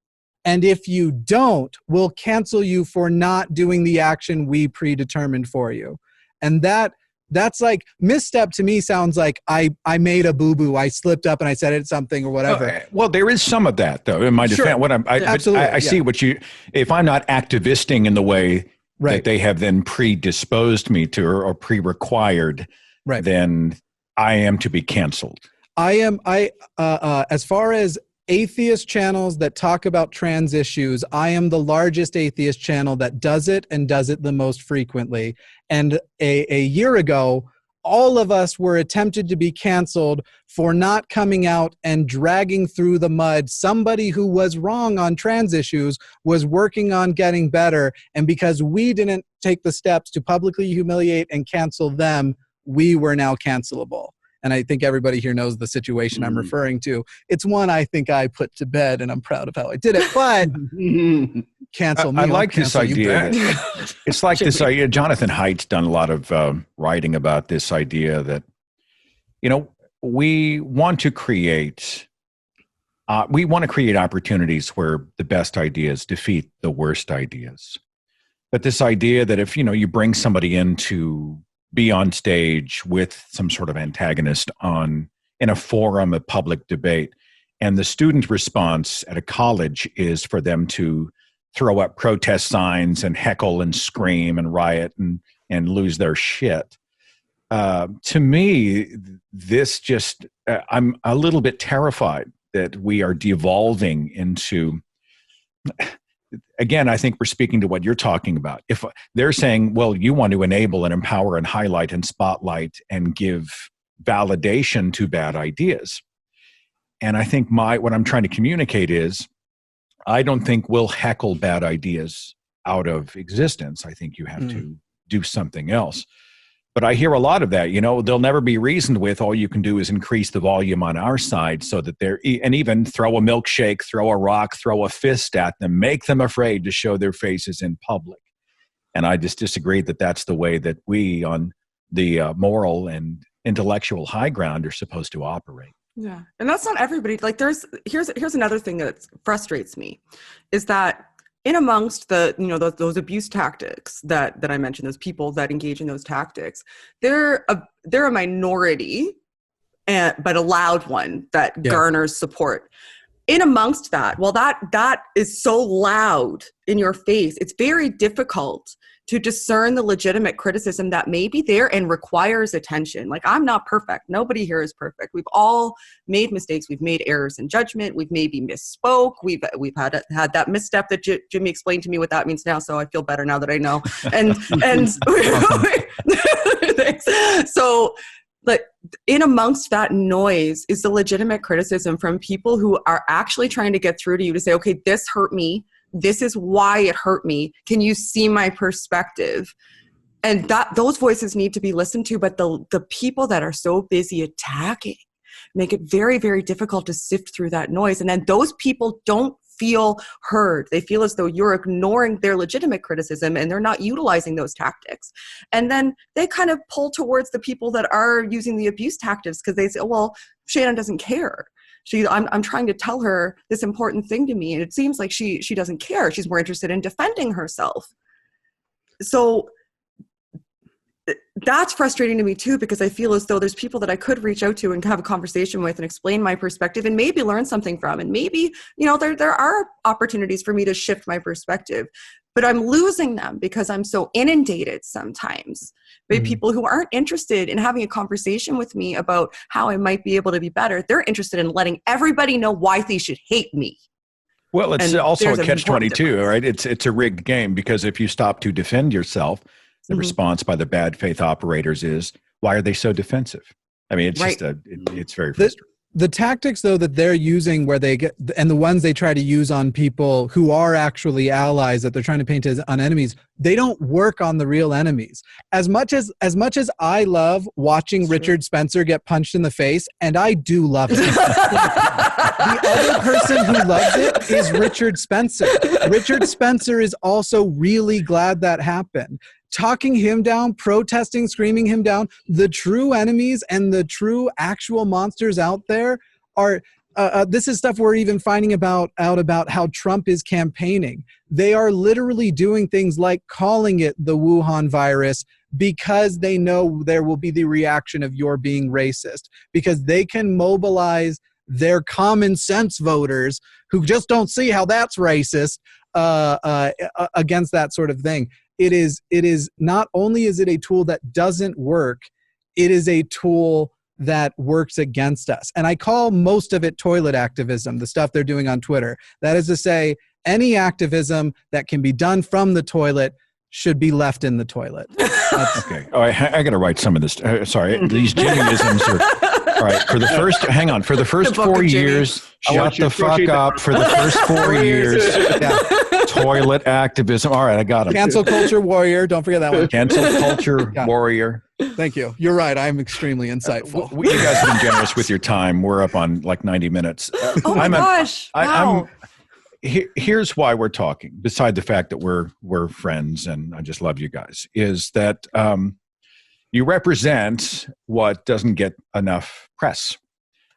and if you don't, we'll cancel you for not doing the action we predetermined for you. And that's like misstep to me sounds like I made a boo-boo. I slipped up and I said something or whatever. Well, there is some of that though. In my defense, sure. Absolutely. I see what if I'm not activisting in the way that they have then predisposed me to or pre-required, then I am to be canceled. As far as atheist channels that talk about trans issues, I am the largest atheist channel that does it and does it the most frequently. And a year ago, all of us were attempted to be canceled for not coming out and dragging through the mud. Somebody who was wrong on trans issues was working on getting better. And because we didn't take the steps to publicly humiliate and cancel them, we were now cancelable. And I think everybody here knows the situation I'm referring to. It's one I think I put to bed, and I'm proud of how I did it. But cancel me. I like this idea. It's like this idea. Jonathan Haidt's done a lot of writing about this idea that, we want to create opportunities where the best ideas defeat the worst ideas. But this idea that if, you bring somebody in to be on stage with some sort of antagonist in a forum of public debate, and the student response at a college is for them to throw up protest signs and heckle and scream and riot and lose their shit. To me, this just, I'm a little bit terrified that we are devolving into, again, I think we're speaking to what you're talking about. If they're saying, well, you want to enable and empower and highlight and spotlight and give validation to bad ideas. And I think what I'm trying to communicate is, I don't think we'll heckle bad ideas out of existence. I think you have to do something else. But I hear a lot of that, they'll never be reasoned with. All you can do is increase the volume on our side so that and even throw a milkshake, throw a rock, throw a fist at them, make them afraid to show their faces in public. And I just disagree that that's the way that we on the moral and intellectual high ground are supposed to operate. Yeah. And that's not everybody. Like here's another thing that frustrates me is that in amongst those abuse tactics that I mentioned, those people that engage in those tactics, they're a minority, but a loud one that garners support. In amongst that, while that is so loud in your face, it's very difficult to discern the legitimate criticism that may be there and requires attention. Like, I'm not perfect. Nobody here is perfect. We've all made mistakes. We've made errors in judgment. We've maybe misspoke. We've had that misstep that Jimmy explained to me what that means now. So I feel better now that I know. And thanks. So, but in amongst that noise is the legitimate criticism from people who are actually trying to get through to you to say, okay, this hurt me. This is why it hurt me. Can you see my perspective? And those voices need to be listened to, but the people that are so busy attacking make it very, very difficult to sift through that noise. And then those people don't feel heard. They feel as though you're ignoring their legitimate criticism and they're not utilizing those tactics. And then they kind of pull towards the people that are using the abuse tactics because they say, well, Shannon doesn't care. I'm trying to tell her this important thing to me, and it seems like she doesn't care. She's more interested in defending herself. So that's frustrating to me too, because I feel as though there's people that I could reach out to and have a conversation with and explain my perspective and maybe learn something from. And maybe, there are opportunities for me to shift my perspective, but I'm losing them because I'm so inundated sometimes by people who aren't interested in having a conversation with me about how I might be able to be better. They're interested in letting everybody know why they should hate me. Well, it's also a catch-22, right? It's a rigged game, because if you stop to defend yourself, the response by the bad faith operators is, why are they so defensive? I mean, it's just it's very frustrating. The tactics, though, that they're using where they get, and the ones they try to use on people who are actually allies that they're trying to paint as on enemies, they don't work on the real enemies. As much as I love watching Richard Spencer get punched in the face, and I do love it. The other person who loves it is Richard Spencer. Richard Spencer is also really glad that happened. Talking him down, protesting, screaming him down. The true enemies and the true actual monsters out there are, this is stuff we're even finding out about how Trump is campaigning. They are literally doing things like calling it the Wuhan virus because they know there will be the reaction of you're being racist, because they can mobilize their common sense voters who just don't see how that's racist against that sort of thing. It is not only is it a tool that doesn't work, it is a tool that works against us. And I call most of it toilet activism, the stuff they're doing on Twitter. That is to say, any activism that can be done from the toilet should be left in the toilet. Okay. Oh, I got to write some of this. Sorry, these Jimmyisms are... All right, for the first 4 years, shut the fuck up. For the first 4 years, toilet activism. All right, I got it. Cancel culture warrior. Don't forget that one. Cancel culture warrior. Thank you. You're right. I'm extremely insightful. You guys have been generous with your time. We're up on like 90 minutes. Oh my gosh! Wow. Here's why we're talking. Beside the fact that we're friends and I just love you guys, is that you represent what doesn't get enough press.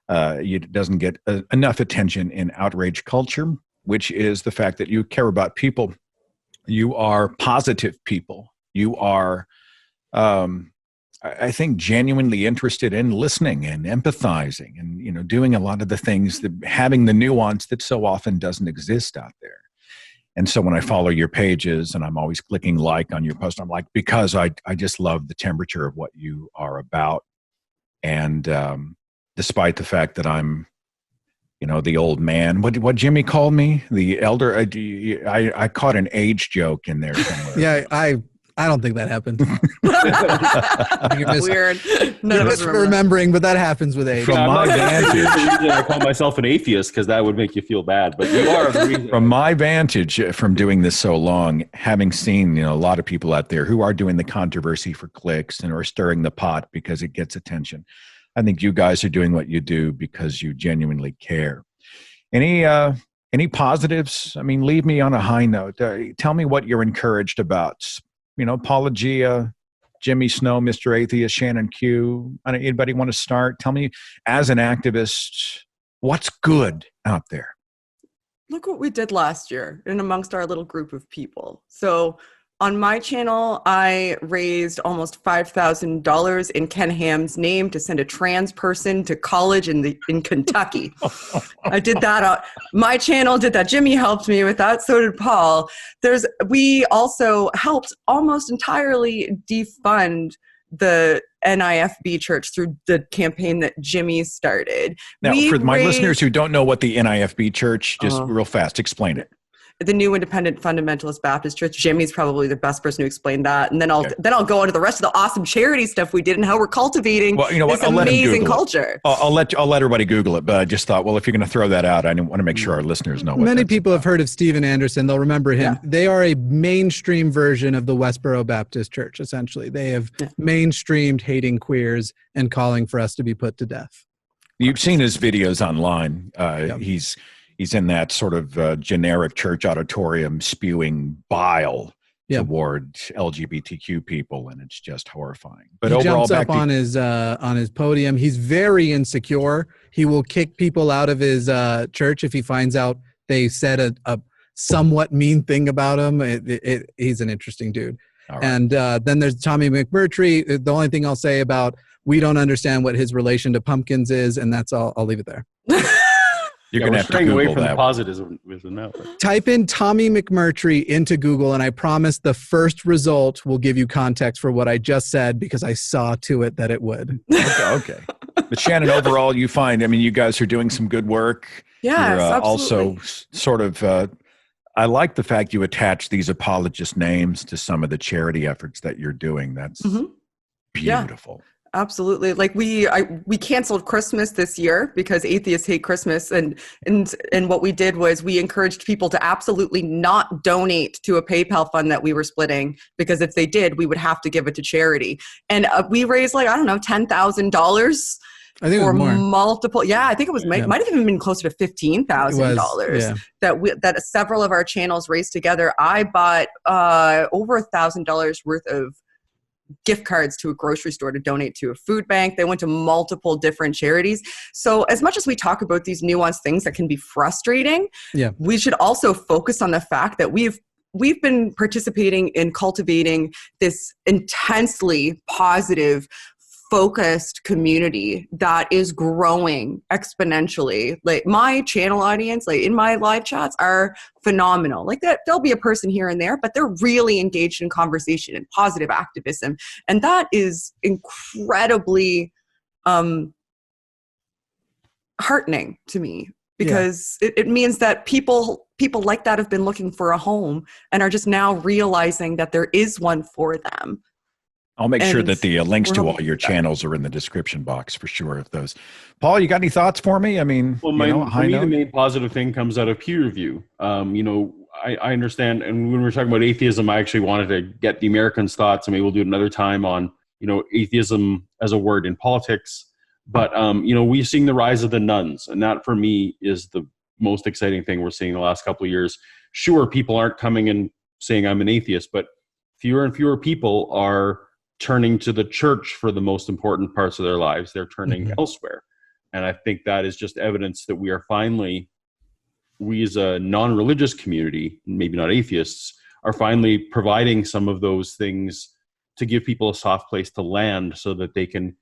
It doesn't get enough attention in outrage culture, which is the fact that you care about people. You are positive people. You are, I think, genuinely interested in listening and empathizing and, doing a lot of the things, having the nuance that so often doesn't exist out there. And so when I follow your pages and I'm always clicking like on your post, I'm like, because I just love the temperature of what you are about. And despite the fact that I'm, the old man, what Jimmy called me, the elder, I caught an age joke in there somewhere. Yeah, I don't think that happened. Weird. None of us remember. Remembering, but that happens with age. From my vantage, I call myself an atheist because that would make you feel bad. But you are the reason. From my vantage, from doing this so long, having seen a lot of people out there who are doing the controversy for clicks and are stirring the pot because it gets attention. I think you guys are doing what you do because you genuinely care. Any positives? I mean, leave me on a high note. Tell me what you're encouraged about. Paulogia, Jimmy Snow, Mr. Atheist, Shannon Q. Anybody want to start? Tell me, as an activist, what's good out there? Look what we did last year and amongst our little group of people. So on my channel, I raised almost $5,000 in Ken Ham's name to send a trans person to college in Kentucky. I did that. My channel did that. Jimmy helped me with that. So did Paul. We also helped almost entirely defund the NIFB church through the campaign that Jimmy started. Now, for my listeners who don't know what the NIFB church, just real fast, explain it. The New Independent Fundamentalist Baptist Church. Jimmy's probably the best person to explain that, and then I'll go into the rest of the awesome charity stuff we did and how we're cultivating this amazing culture. I'll let everybody Google it, but I just thought, well, if you're going to throw that out, I want to make sure our listeners know. Many people have heard of Stephen Anderson. They'll remember him. Yeah. They are a mainstream version of the Westboro Baptist Church. Essentially, they have mainstreamed hating queers and calling for us to be put to death. You've seen his videos online. He's in that sort of generic church auditorium spewing bile toward LGBTQ people, and it's just horrifying. But he jumps up on his podium. He's very insecure. He will kick people out of his church if he finds out they said a somewhat mean thing about him. He's an interesting dude. Right. And then there's Tommy McMurtry. The only thing I'll say about we don't understand what his relation to pumpkins is, and that's all. I'll leave it there. You're going to have to Google away from that. The positivism now. Type in Tommy McMurtry into Google, and I promise the first result will give you context for what I just said because I saw to it that it would. Okay. But Shannon, overall, you find, you guys are doing some good work. Yes, You're, absolutely. Also sort of, I like the fact you attach these apologist names to some of the charity efforts that you're doing. That's beautiful. Yeah. Absolutely. Like we canceled Christmas this year because atheists hate Christmas. And what we did was we encouraged people to absolutely not donate to a PayPal fund that we were splitting, because if they did, we would have to give it to charity. And we raised $10,000. I think it was more. Multiple. Yeah, I think it was might have even been closer to $15,000 that several of our channels raised together. I bought over $1,000 worth of gift cards to a grocery store to donate to a food bank. They went to multiple different charities. So as much as we talk about these nuanced things that can be frustrating, we should also focus on the fact that we've been participating in cultivating this intensely positive, focused community that is growing exponentially. Like my channel audience, like in my live chats, are phenomenal. Like that, there'll be a person here and there, but they're really engaged in conversation and positive activism, and that is incredibly heartening to me, because it means that people like that have been looking for a home and are just now realizing that there is one for them. I'll make sure that the links to all your channels are in the description box for sure. If those, Paul, you got any thoughts for me? For me, the main positive thing comes out of peer review. I understand, and when we're talking about atheism, I actually wanted to get the Americans' thoughts, and maybe we'll do it another time on atheism as a word in politics. But we're seeing the rise of the nuns, and that for me is the most exciting thing we're seeing the last couple of years. Sure, people aren't coming and saying I'm an atheist, but fewer and fewer people are turning to the church for the most important parts of their lives. They're turning elsewhere. And I think that is just evidence that we as a non-religious community, maybe not atheists, are finally providing some of those things to give people a soft place to land so that they can,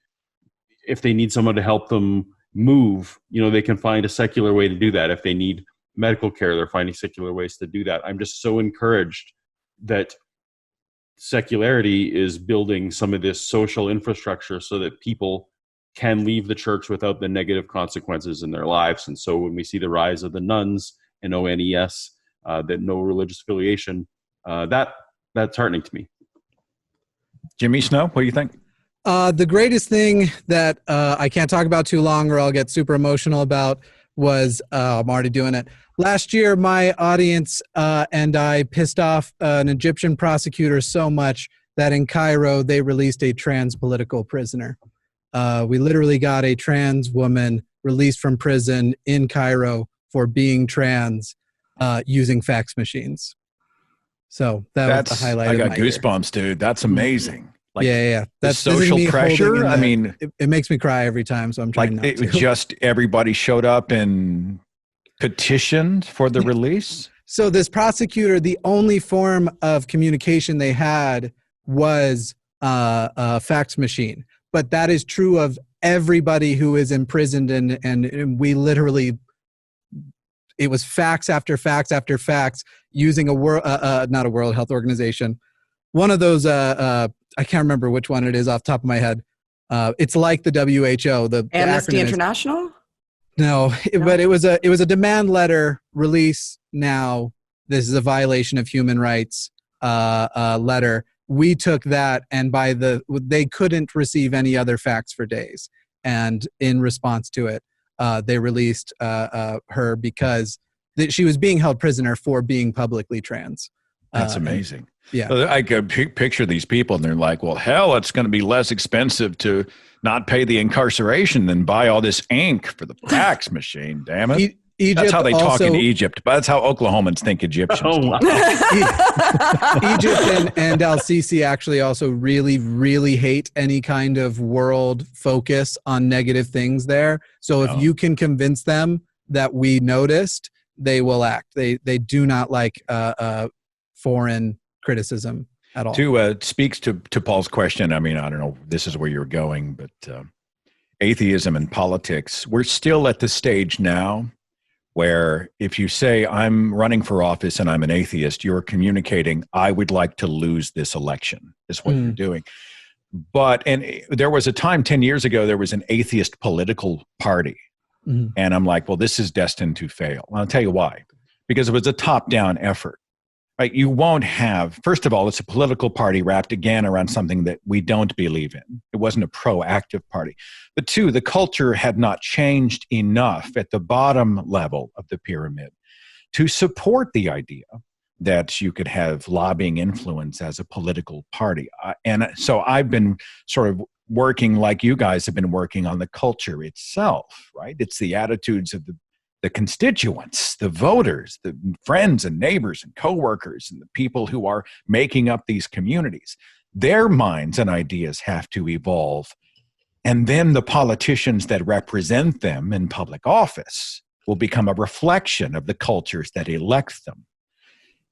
if they need someone to help them move, they can find a secular way to do that. If they need medical care, they're finding secular ways to do that. I'm just so encouraged that secularity is building some of this social infrastructure so that people can leave the church without the negative consequences in their lives. And so when we see the rise of the nuns and ONES, that no religious affiliation, that's heartening to me. Jimmy Snow, what do you think? The greatest thing that I can't talk about too long or I'll get super emotional about was, I'm already doing it. Last year, my audience and I pissed off an Egyptian prosecutor so much that in Cairo, they released a trans political prisoner. We literally got a trans woman released from prison in Cairo for being trans using fax machines. So that's was the highlight. I got of my goosebumps, dude. That's amazing. Like, yeah. That's social pressure. I mean, it makes me cry every time. So I'm trying not to. Just everybody showed up and petitioned for the release. So this prosecutor, the only form of communication they had was a fax machine. But that is true of everybody who is imprisoned, and we literally, it was fax after fax after fax using not a World Health Organization, one of those. I can't remember which one it is off the top of my head. It's like the WHO. The Amnesty International. No, but it was a demand letter release. Now this is a violation of human rights letter. We took that, and they couldn't receive any other facts for days. And in response to it, they released her because she was being held prisoner for being publicly trans. That's amazing. Yeah. I could picture these people, and they're like, well, hell, it's going to be less expensive to not pay the incarceration than buy all this ink for the fax machine. Damn it. Egypt that's how they talk in Egypt, but that's how Oklahomans think Egyptians. Oh, wow. Egypt and Al-Sisi actually also really, really hate any kind of world focus on negative things there. So if you can convince them that we noticed, they will act. They do not like foreign criticism at all. Speaks to Paul's question. I mean, I don't know, this is where you're going, but atheism and politics, we're still at the stage now where if you say I'm running for office and I'm an atheist, you're communicating, I would like to lose this election, is what you're doing. And there was a time 10 years ago, there was an atheist political party. And I'm like, well, this is destined to fail. I'll tell you why. Because it was a top-down effort. Right? You won't have, first of all, it's a political party wrapped again around something that we don't believe in. It wasn't a proactive party. But two, the culture had not changed enough at the bottom level of the pyramid to support the idea that you could have lobbying influence as a political party. And so I've been sort of working like you guys have been working on the culture itself, right? It's the attitudes of the constituents, the voters, the friends and neighbors and coworkers and the people who are making up these communities. Their minds and ideas have to evolve. And then the politicians that represent them in public office will become a reflection of the cultures that elect them.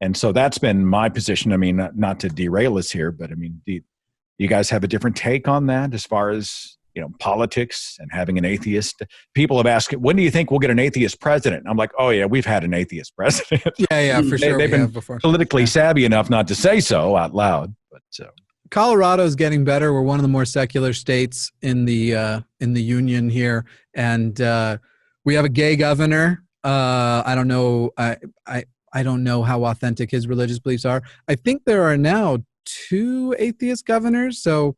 And so that's been my position. I mean, not to derail us here, but I mean, do you guys have a different take on that as far as, politics and having an atheist? People have asked, when do you think we'll get an atheist president? And I'm like, oh yeah, we've had an atheist president. Yeah, for sure. They've been politically savvy enough not to say so out loud. But Colorado's getting better. We're one of the more secular states in the union here, and we have a gay governor. I don't know. I don't know how authentic his religious beliefs are. I think there are now 2 atheist governors, so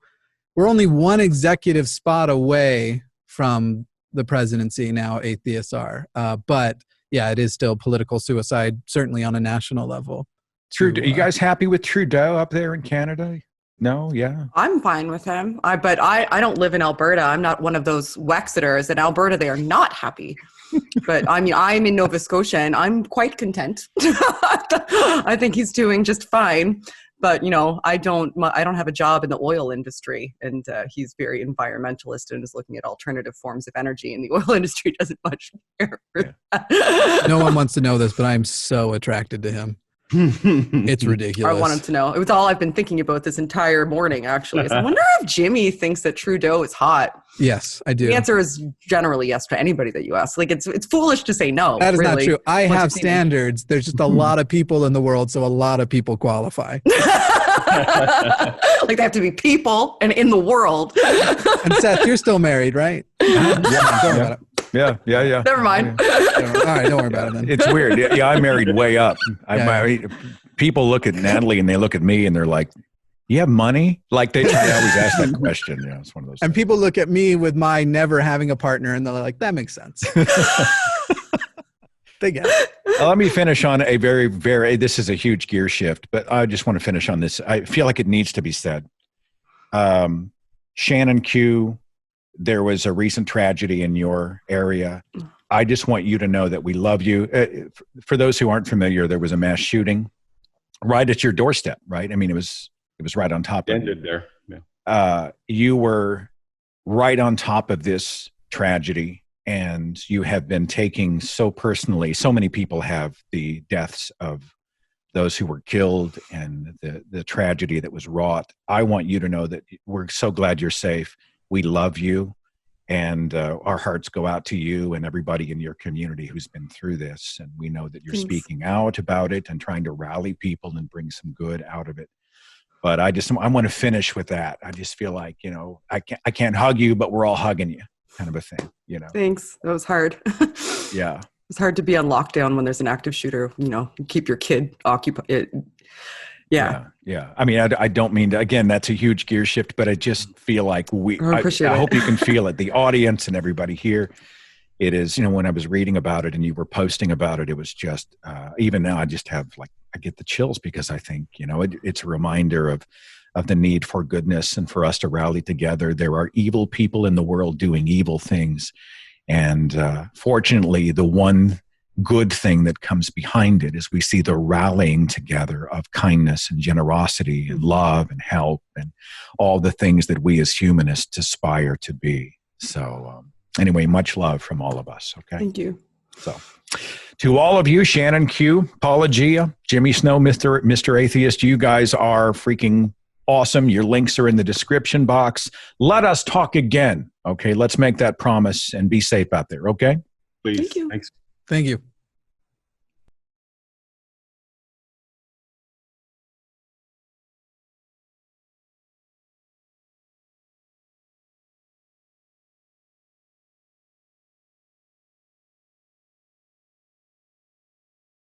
we're only one executive spot away from the presidency now, atheists are. But yeah, it is still political suicide, certainly on a national level. Trudeau, are you guys happy with Trudeau up there in Canada? No? Yeah? I'm fine with him. But I don't live in Alberta. I'm not one of those Wexiters. In Alberta, they are not happy. But I mean, I'm in Nova Scotia, and I'm quite content. I think he's doing just fine. But I don't have a job in the oil industry, and he's very environmentalist and is looking at alternative forms of energy. And the oil industry doesn't much care for that. No one wants to know this, but I'm so attracted to him. It's ridiculous. I want him to know. It was all I've been thinking about this entire morning, actually. So I wonder if Jimmy thinks that Trudeau is hot. Yes, I do. The answer is generally yes to anybody that you ask. Like, it's foolish to say no. That is really not true. I have standards. There's just a lot of people in the world, so a lot of people qualify. Like, they have to be people and in the world. And Seth, you're still married, right? Yeah. Never Never mind. All right, don't worry about it then. It's weird. Yeah, I married way up. People look at Natalie and they look at me and they're like, You have money? Like they try to always ask that question. Yeah, it's one of those. And things. people look at me with my never having a partner and they're like, that makes sense. They get it. Let me finish on a very, very, this is a huge gear shift, but I just want to finish on this. I feel like it needs to be said. Shannon Q, there was a recent tragedy in your area. I just want you to know that we love you. For those who aren't familiar, there was a mass shooting right at your doorstep, right? I mean, it was right on top of it. Ended there. Yeah. You were right on top of this tragedy, and you have been taking so personally. So many people have the deaths of those who were killed and the tragedy that was wrought. I want you to know that we're so glad you're safe. We love you, and our hearts go out to you and everybody in your community who's been through this. And we know that you're speaking out about it and trying to rally people and bring some good out of it. But I want to finish with that. I just feel like, I can't hug you, but we're all hugging you, kind of a thing, Thanks. That was hard. Yeah. It's hard to be on lockdown when there's an active shooter, keep your kid occupied. Yeah. I mean, I don't mean to, again, that's a huge gear shift, but I just feel like I hope you can feel it. The audience and everybody here, it is, when I was reading about it and you were posting about it, it was just, even now I just have I get the chills because I think, it's a reminder of the need for goodness and for us to rally together. There are evil people in the world doing evil things. And fortunately, the one good thing that comes behind it is we see the rallying together of kindness and generosity and love and help and all the things that we as humanists aspire to be. So anyway, much love from all of us. Okay. Thank you. So to all of you, Shannon Q, Paulogia, Jimmy Snow, Mr. Atheist, you guys are freaking awesome. Your links are in the description box. Let us talk again. Okay. Let's make that promise and be safe out there. Okay. Please. Thank you. Thanks. Thank you.